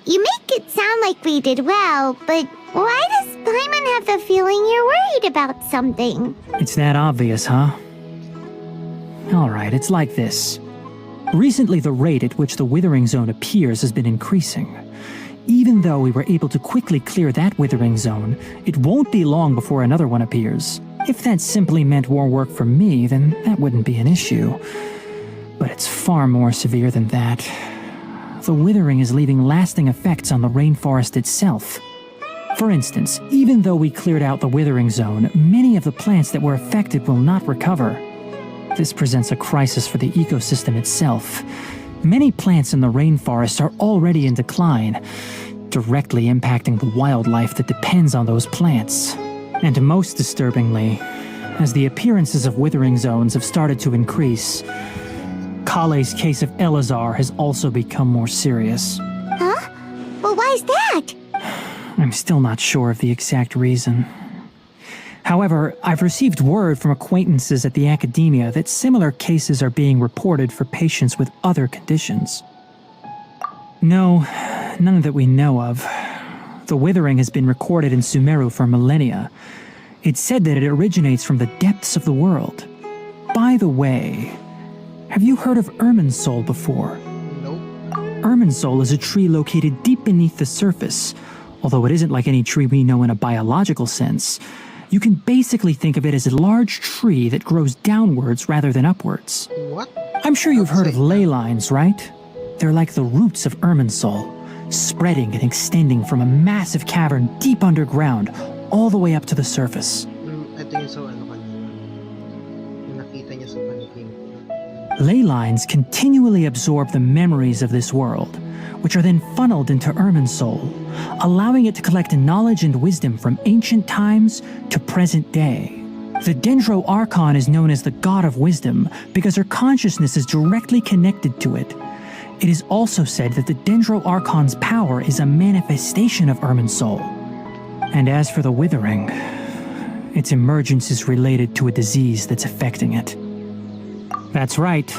You make it sound like we did well, but why does Paimon have the feeling you're worried about something? It's that obvious, huh? Alright, it's like this. Recently, the rate at which the Withering Zone appears has been increasing. Even though we were able to quickly clear that Withering Zone, it won't be long before another one appears. If that simply meant more work for me, then that wouldn't be an issue. But it's far more severe than that. The Withering is leaving lasting effects on the rainforest itself. For instance, even though we cleared out the Withering Zone, many of the plants that were affected will not recover. This presents a crisis for the ecosystem itself. Many plants in the rainforest are already in decline, directly impacting the wildlife that depends on those plants. And most disturbingly, as the appearances of Withering Zones have started to increase, Kale's case of Elazar has also become more serious. Huh? Well, why is that? I'm still not sure of the exact reason. However, I've received word from acquaintances at the academia that similar cases are being reported for patients with other conditions. No, none that we know of. The Withering has been recorded in Sumeru for millennia. It's said that it originates from the depths of the world. By the way, have you heard of Irminsul before? Nope. Irminsul is a tree located deep beneath the surface. Although it isn't like any tree we know in a biological sense, you can basically think of it as a large tree that grows downwards rather than upwards. What? I'm sure you've heard of Say ley lines, right? They're like the roots of Irminsul, spreading and extending from a massive cavern deep underground, all the way up to the surface. Ito yung sa ano kanina. Yung nakita niya sa panikim. Ley lines continually absorb the memories of this world, which are then funneled into Irminsul, allowing it to collect knowledge and wisdom from ancient times to present day. The Dendro Archon is known as the God of Wisdom because her consciousness is directly connected to it. It is also said that the Dendro Archon's power is a manifestation of Irminsul. And as for the Withering, its emergence is related to a disease that's affecting it. That's right.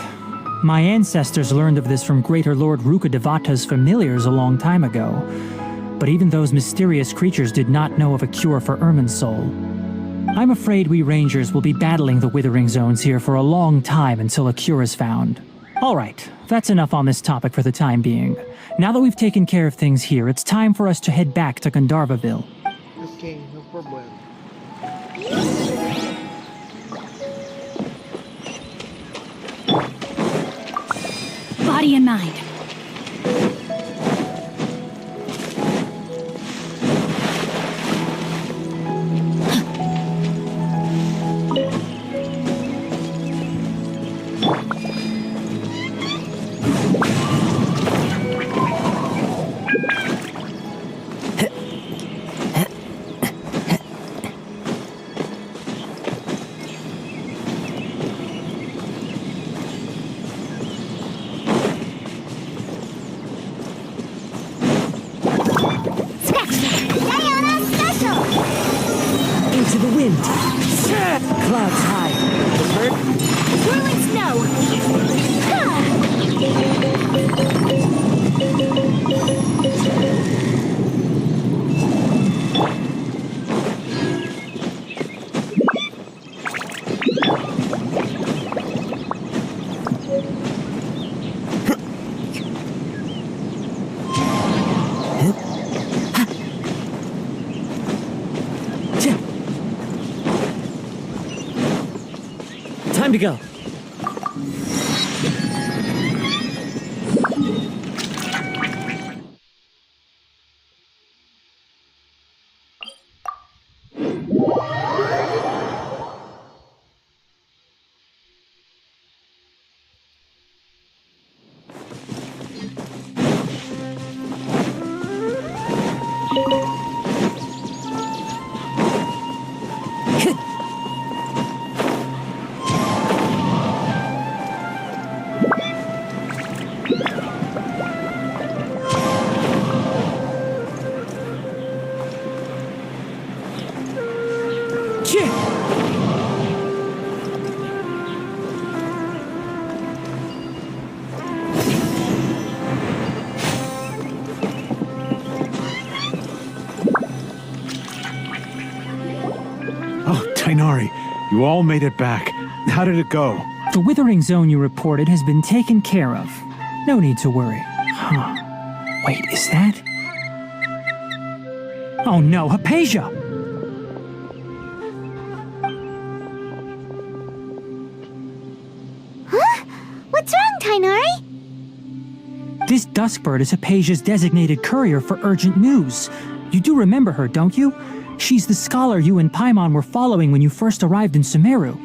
My ancestors learned of this from Greater Lord Rukadevata's familiars a long time ago. But even those mysterious creatures did not know of a cure for Irminsul. I'm afraid we rangers will be battling the Withering Zones here for a long time until a cure is found. Alright, that's enough on this topic for the time being. Now that we've taken care of things here, it's time for us to head back to Gandharvaville. Okay, no problem. Body and mind. Into the wind. Clouds high. Whirling Time to go. Tainari, you all made it back. How did it go? The withering zone you reported has been taken care of. No need to worry. Huh. Wait, is that? Oh no, Hypatia! Huh? What's wrong, Tainari? This Duskbird is Hypatia's designated courier for urgent news. You do remember her, don't you? She's the scholar you and Paimon were following when you first arrived in Sumeru.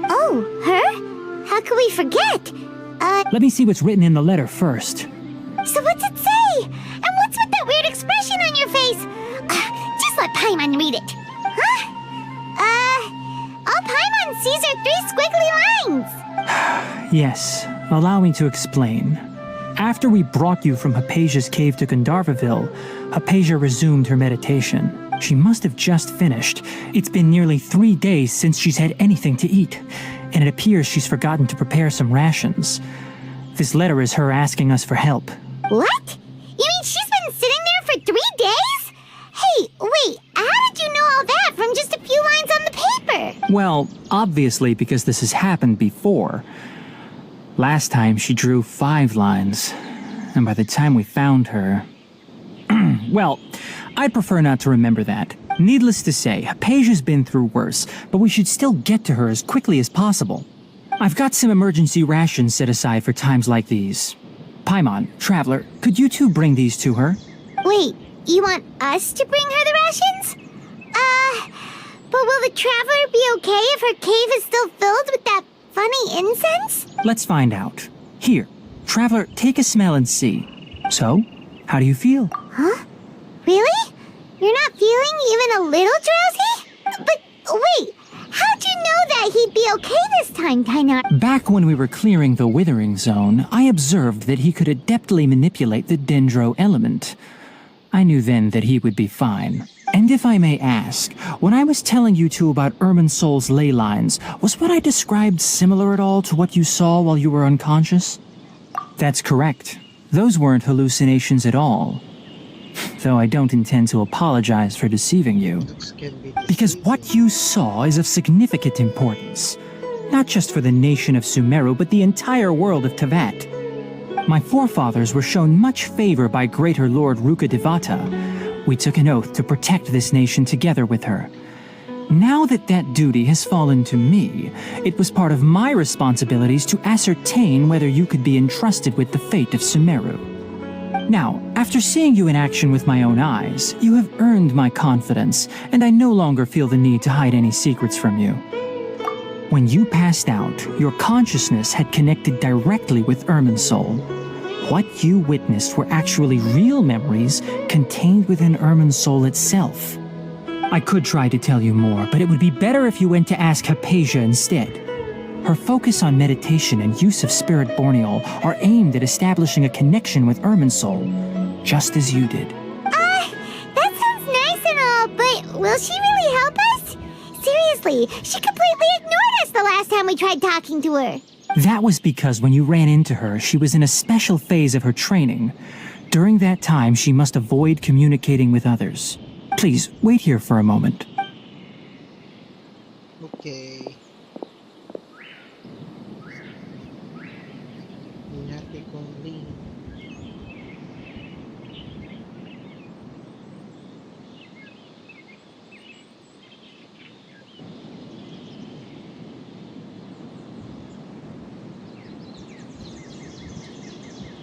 Oh, her? How could we forget? Let me see what's written in the letter first. So what's it say? And what's with that weird expression on your face? Just let Paimon read it. Huh? All Paimon sees are 3 squiggly lines. Yes, allow me to explain. After we brought you from Hypatia's cave to Gandharvaville, Hypatia resumed her meditation. She must have just finished. It's been nearly 3 days since she's had anything to eat, and it appears she's forgotten to prepare some rations. This letter is her asking us for help. What? You mean she's been sitting there for 3 days? Hey, wait, how did you know all that from just a few lines on the paper? Well, obviously because this has happened before. Last time she drew 5 lines, and by the time we found her... Well, I'd prefer not to remember that. Needless to say, Hypatia's been through worse, but we should still get to her as quickly as possible. I've got some emergency rations set aside for times like these. Paimon, Traveler, could you two bring these to her? Wait, you want us to bring her the rations? But will the Traveler be okay if her cave is still filled with that funny incense? Let's find out. Here, Traveler, take a smell and see. So, how do you feel? Huh? Really? You're not feeling even a little drowsy? But wait, how'd you know that he'd be okay this time, Tainari? Back when we were clearing the withering zone, I observed that he could adeptly manipulate the dendro element. I knew then that he would be fine. And if I may ask, when I was telling you two about Irminsol's ley lines, was what I described similar at all to what you saw while you were unconscious? That's correct. Those weren't hallucinations at all. Though I don't intend to apologize for deceiving you. Because what you saw is of significant importance. Not just for the nation of Sumeru, but the entire world of Tevat. My forefathers were shown much favor by Greater Lord Rukkhadevata. We took an oath to protect this nation together with her. Now that that duty has fallen to me, it was part of my responsibilities to ascertain whether you could be entrusted with the fate of Sumeru. Now, after seeing you in action with my own eyes, you have earned my confidence, and I no longer feel the need to hide any secrets from you. When you passed out, your consciousness had connected directly with Irminsol. What you witnessed were actually real memories contained within Irminsol itself. I could try to tell you more, but it would be better if you went to ask Hypatia instead. Her focus on meditation and use of Spirit Borneol are aimed at establishing a connection with Irminsol, just as you did. That sounds nice and all, but will she really help us? Seriously, she completely ignored us the last time we tried talking to her. That was because when you ran into her, she was in a special phase of her training. During that time, she must avoid communicating with others. Please, wait here for a moment. Okay. Ingati kong link.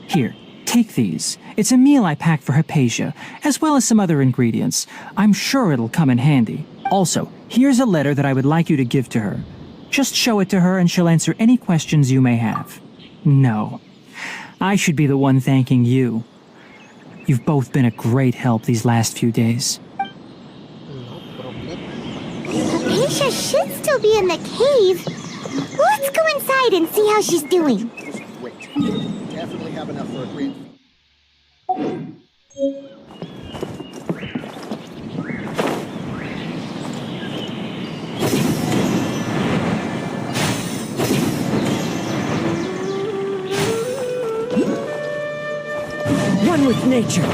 Here, take these. It's a meal I packed for Hypatia, as well as some other ingredients. I'm sure it'll come in handy. Also, here's a letter that I would like you to give to her. Just show it to her and she'll answer any questions you may have. No, I should be the one thanking you. You've both been a great help these last few days. No problem. Hypatia should still be in the cave. Let's go inside and see how she's doing. Wait. Definitely have enough for a grand feast. One with nature.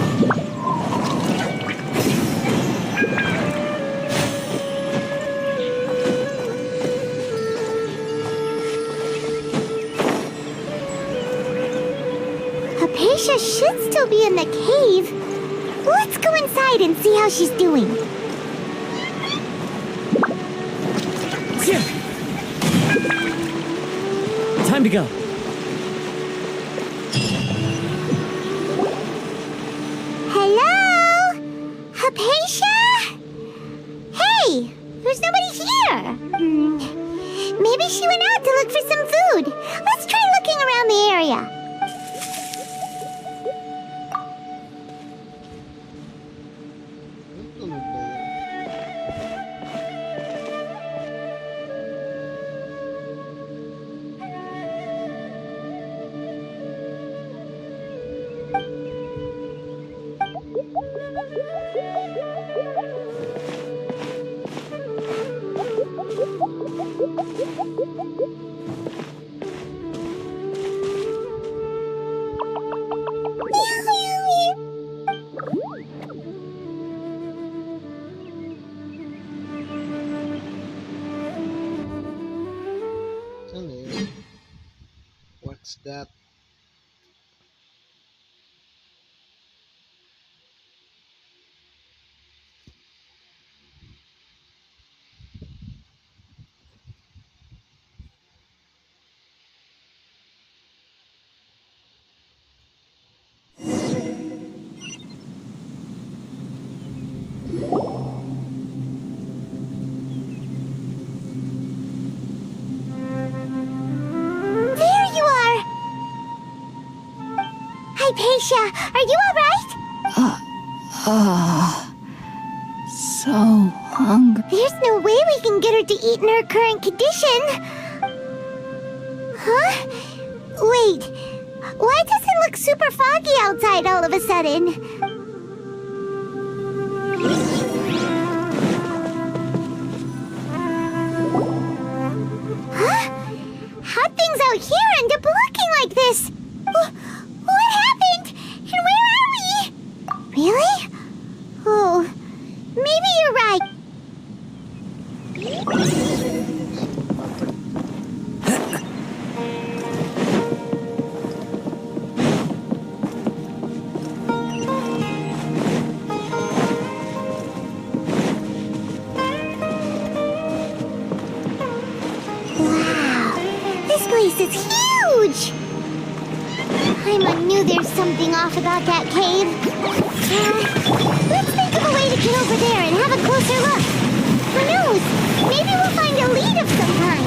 Hypatia should still be in the cave. Let's go inside and see how she's doing. Time to go. Hello? Hypatia? Hey, there's nobody here. Maybe she went out to look for some food. Let's try looking around the area. Tunog ba yun? Saan na yun? What's that? There you are! Hypatia, are you alright? So hungry. There's no way we can get her to eat in her current condition. Huh? Wait, why does it look super foggy outside all of a sudden? Huh? How'd things out here end up looking like this? What happened? And where are we? Really? Oh, maybe you're right. Wow, this place is huge! I knew there's something off about that cave. Let's think of a way to get over there and have a closer look. Who knows? Maybe we'll find a lead of some kind.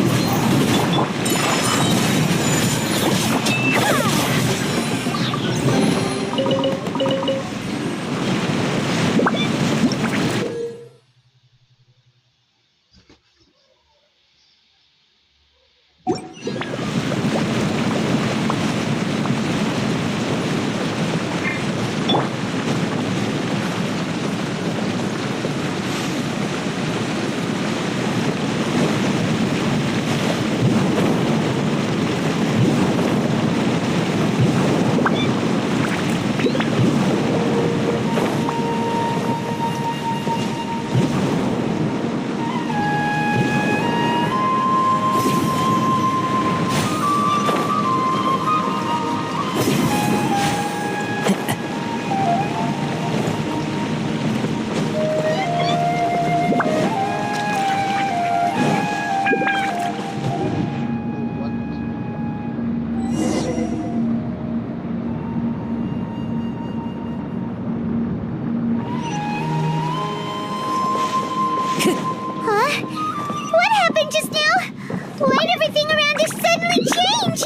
Huh? What happened just now? Why'd everything around us suddenly change?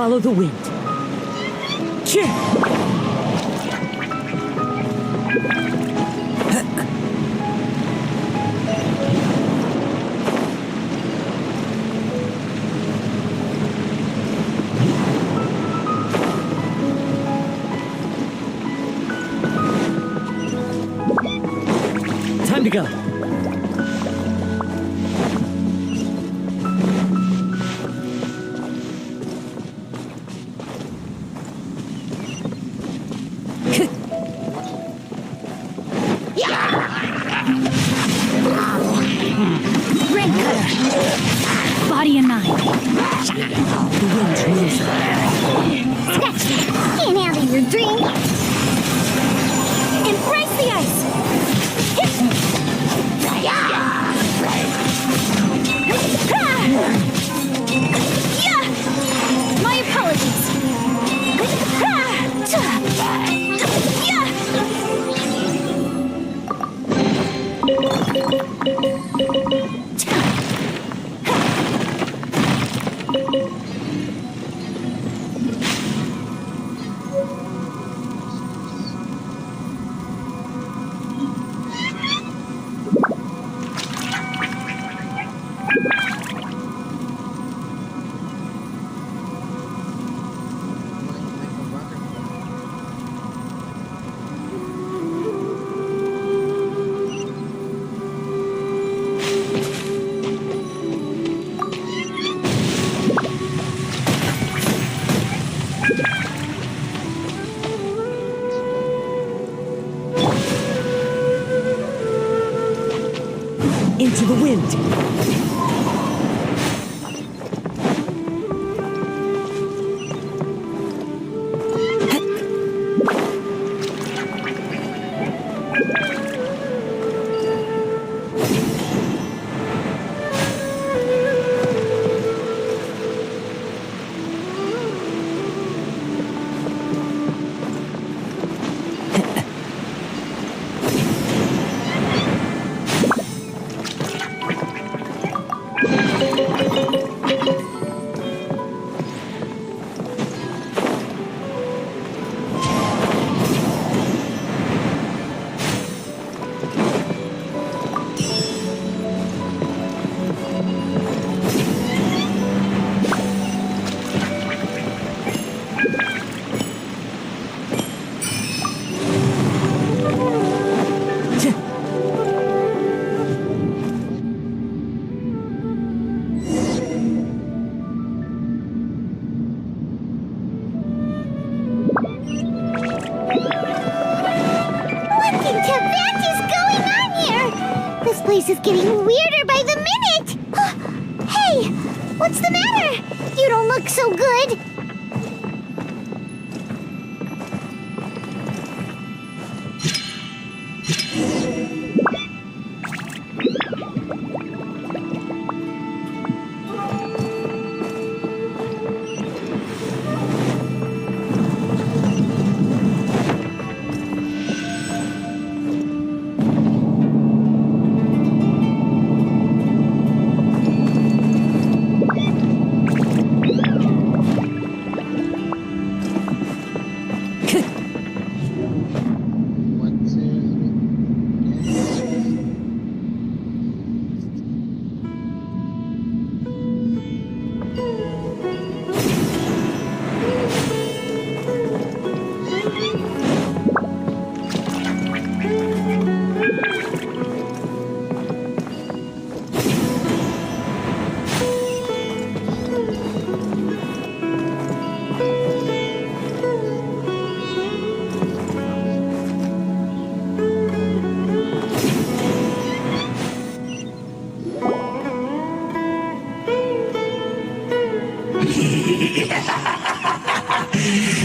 Follow the wind. Cheer! Time to go. Red cutter. Body and mind. The wind's music. Scratch that. Can't handle your dream. Embrace the ice. My apologies. Like a butterfly. Into the wind. This place is getting weirder by the minute! Hey! What's the matter? You don't look so good!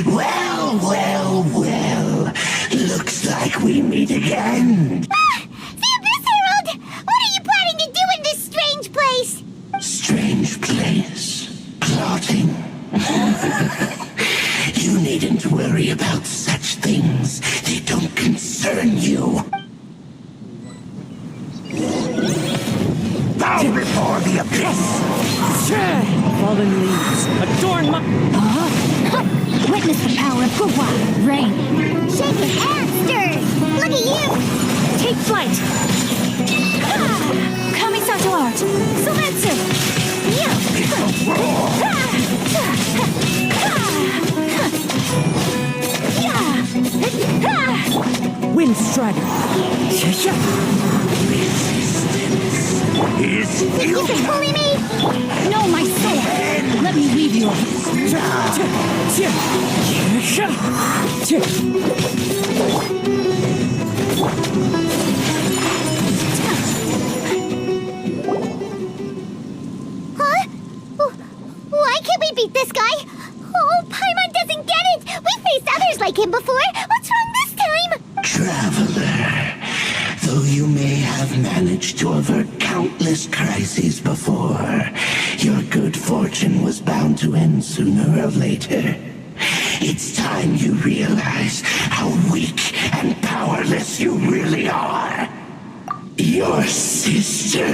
Well. Looks like we meet again. The Abyss Herald! What are you planning to do in this strange place? Strange place. Plotting. You needn't worry about such things. They don't concern you. Bow before the abyss! Fallen leaves. Adorn my... Witness the power of Gugwa, rain. Shaken and stirred! Look at you! Take flight. Kamisato art. Sumetsu. Wind Strider. Holy me! No, my soul! Let me leave you. Huh? Why can't we beat this guy? Oh, Paimon doesn't get it! We faced others like him before! What's wrong this time? Traveler, though you may have managed to avert countless crises before, your good fortune was bound to end sooner or later. It's time you realize how weak and powerless you really are. Your sister.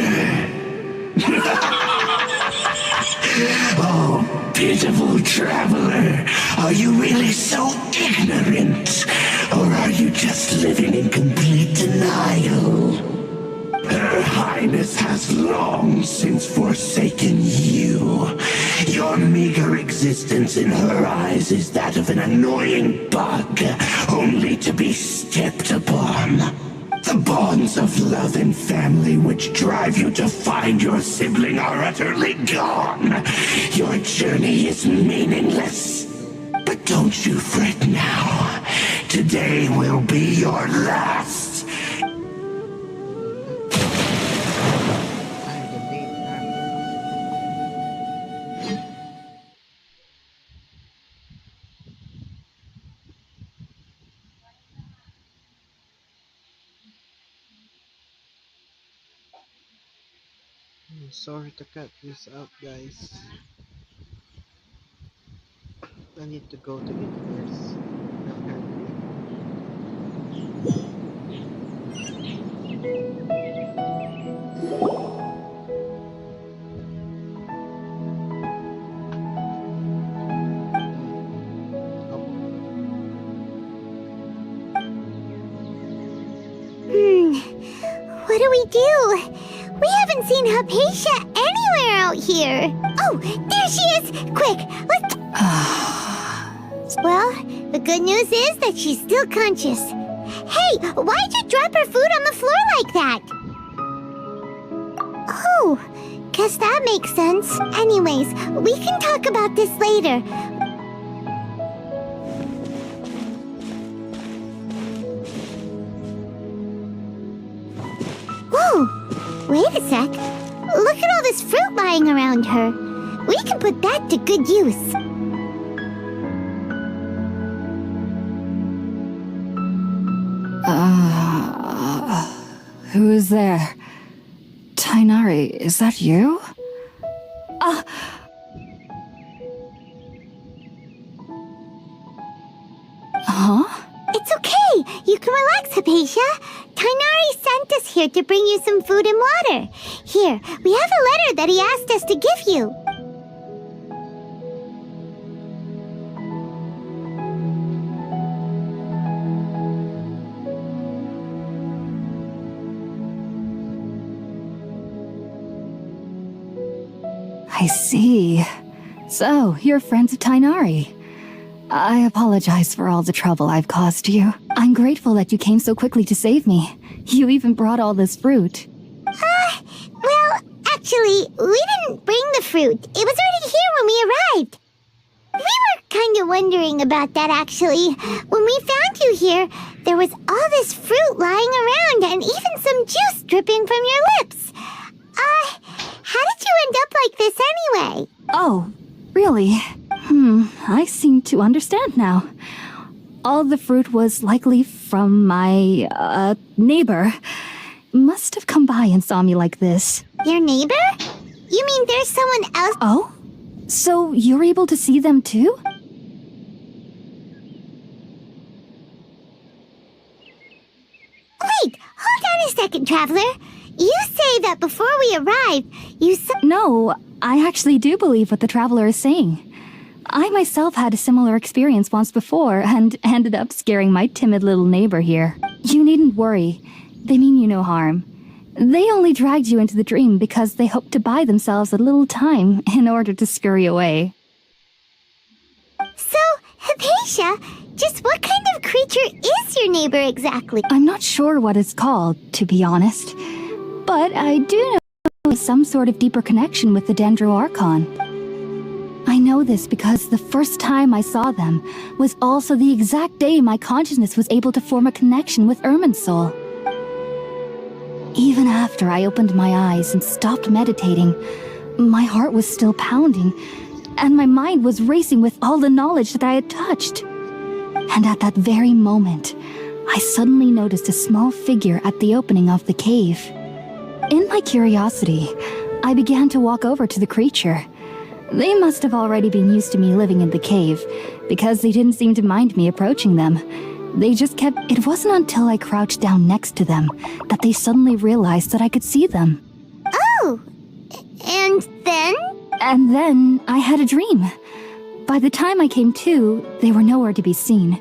Oh, pitiful traveler. Are you really so ignorant? Or are you just living in complete denial? Her Highness has long since forsaken you. Your meager existence in her eyes is that of an annoying bug, only to be stepped upon. The bonds of love and family which drive you to find your sibling are utterly gone. Your journey is meaningless. But don't you fret now. Today will be your last. Sorry to cut this out, guys. I need to go to eat first. I'm hungry. What do we do? We haven't seen Hypatia anywhere out here. Oh, there she is! Quick, let's... Well, the good news is that she's still conscious. Hey, why'd you drop her food on the floor like that? Oh, guess that makes sense. Anyways, we can talk about this later. Whoa! Wait a sec. Look at all this fruit lying around her. We can put that to good use. Who is there? Tainari, is that you? Huh? It's okay. You can relax, Hypatia. Tainari sent us here to bring you some food and water. Here, we have a letter that he asked us to give you. I see. So, you're friends of Tainari. I apologize for all the trouble I've caused you. I'm grateful that you came so quickly to save me. You even brought all this fruit. Well, actually, we didn't bring the fruit. It was already here when we arrived. We were kind of wondering about that, actually. When we found you here, there was all this fruit lying around and even some juice dripping from your lips. How did you end up like this anyway? Oh, really? I seem to understand now. All the fruit was likely from my, neighbor. Must have come by and saw me like this. Your neighbor? You mean there's someone else? Oh? So you're able to see them too? Wait, hold on a second, Traveler. You say that before we arrived, you saw... No, I actually do believe what the Traveler is saying. I myself had a similar experience once before and ended up scaring my timid little neighbor here. You needn't worry. They mean you no harm. They only dragged you into the dream because they hoped to buy themselves a little time in order to scurry away. So, Hypatia, just what kind of creature is your neighbor exactly? I'm not sure what it's called, to be honest. But I do know some sort of deeper connection with the Dendroarchon. I know this because the first time I saw them was also the exact day my consciousness was able to form a connection with Irminsul. Even after I opened my eyes and stopped meditating, my heart was still pounding, and my mind was racing with all the knowledge that I had touched. And at that very moment, I suddenly noticed a small figure at the opening of the cave. In my curiosity, I began to walk over to the creature. They must have already been used to me living in the cave, because they didn't seem to mind me approaching them. They just kept... It wasn't until I crouched down next to them that they suddenly realized that I could see them. Oh! And then? And then I had a dream. By the time I came to, they were nowhere to be seen.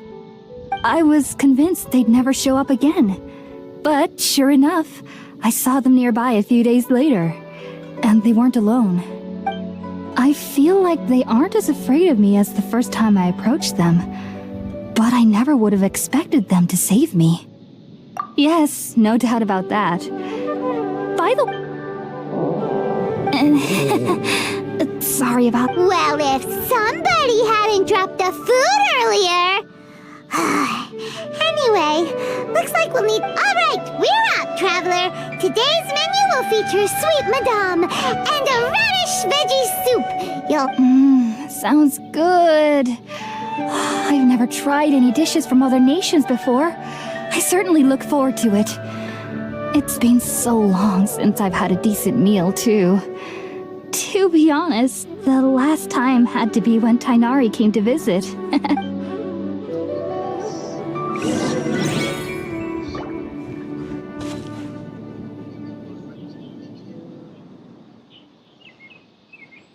I was convinced they'd never show up again. But sure enough, I saw them nearby a few days later. And they weren't alone. I feel like they aren't as afraid of me as the first time I approached them. But I never would have expected them to save me. Yes, no doubt about that. By the... Sorry about... Well, if somebody hadn't dropped the food earlier... Anyway, looks like we'll need... Alright, we're out, Traveler! Today's menu will feature sweet madame and a radish veggie soup. You'll... sounds good. I've never tried any dishes from other nations before. I certainly look forward to it. It's been so long since I've had a decent meal, too. To be honest, the last time had to be when Tainari came to visit.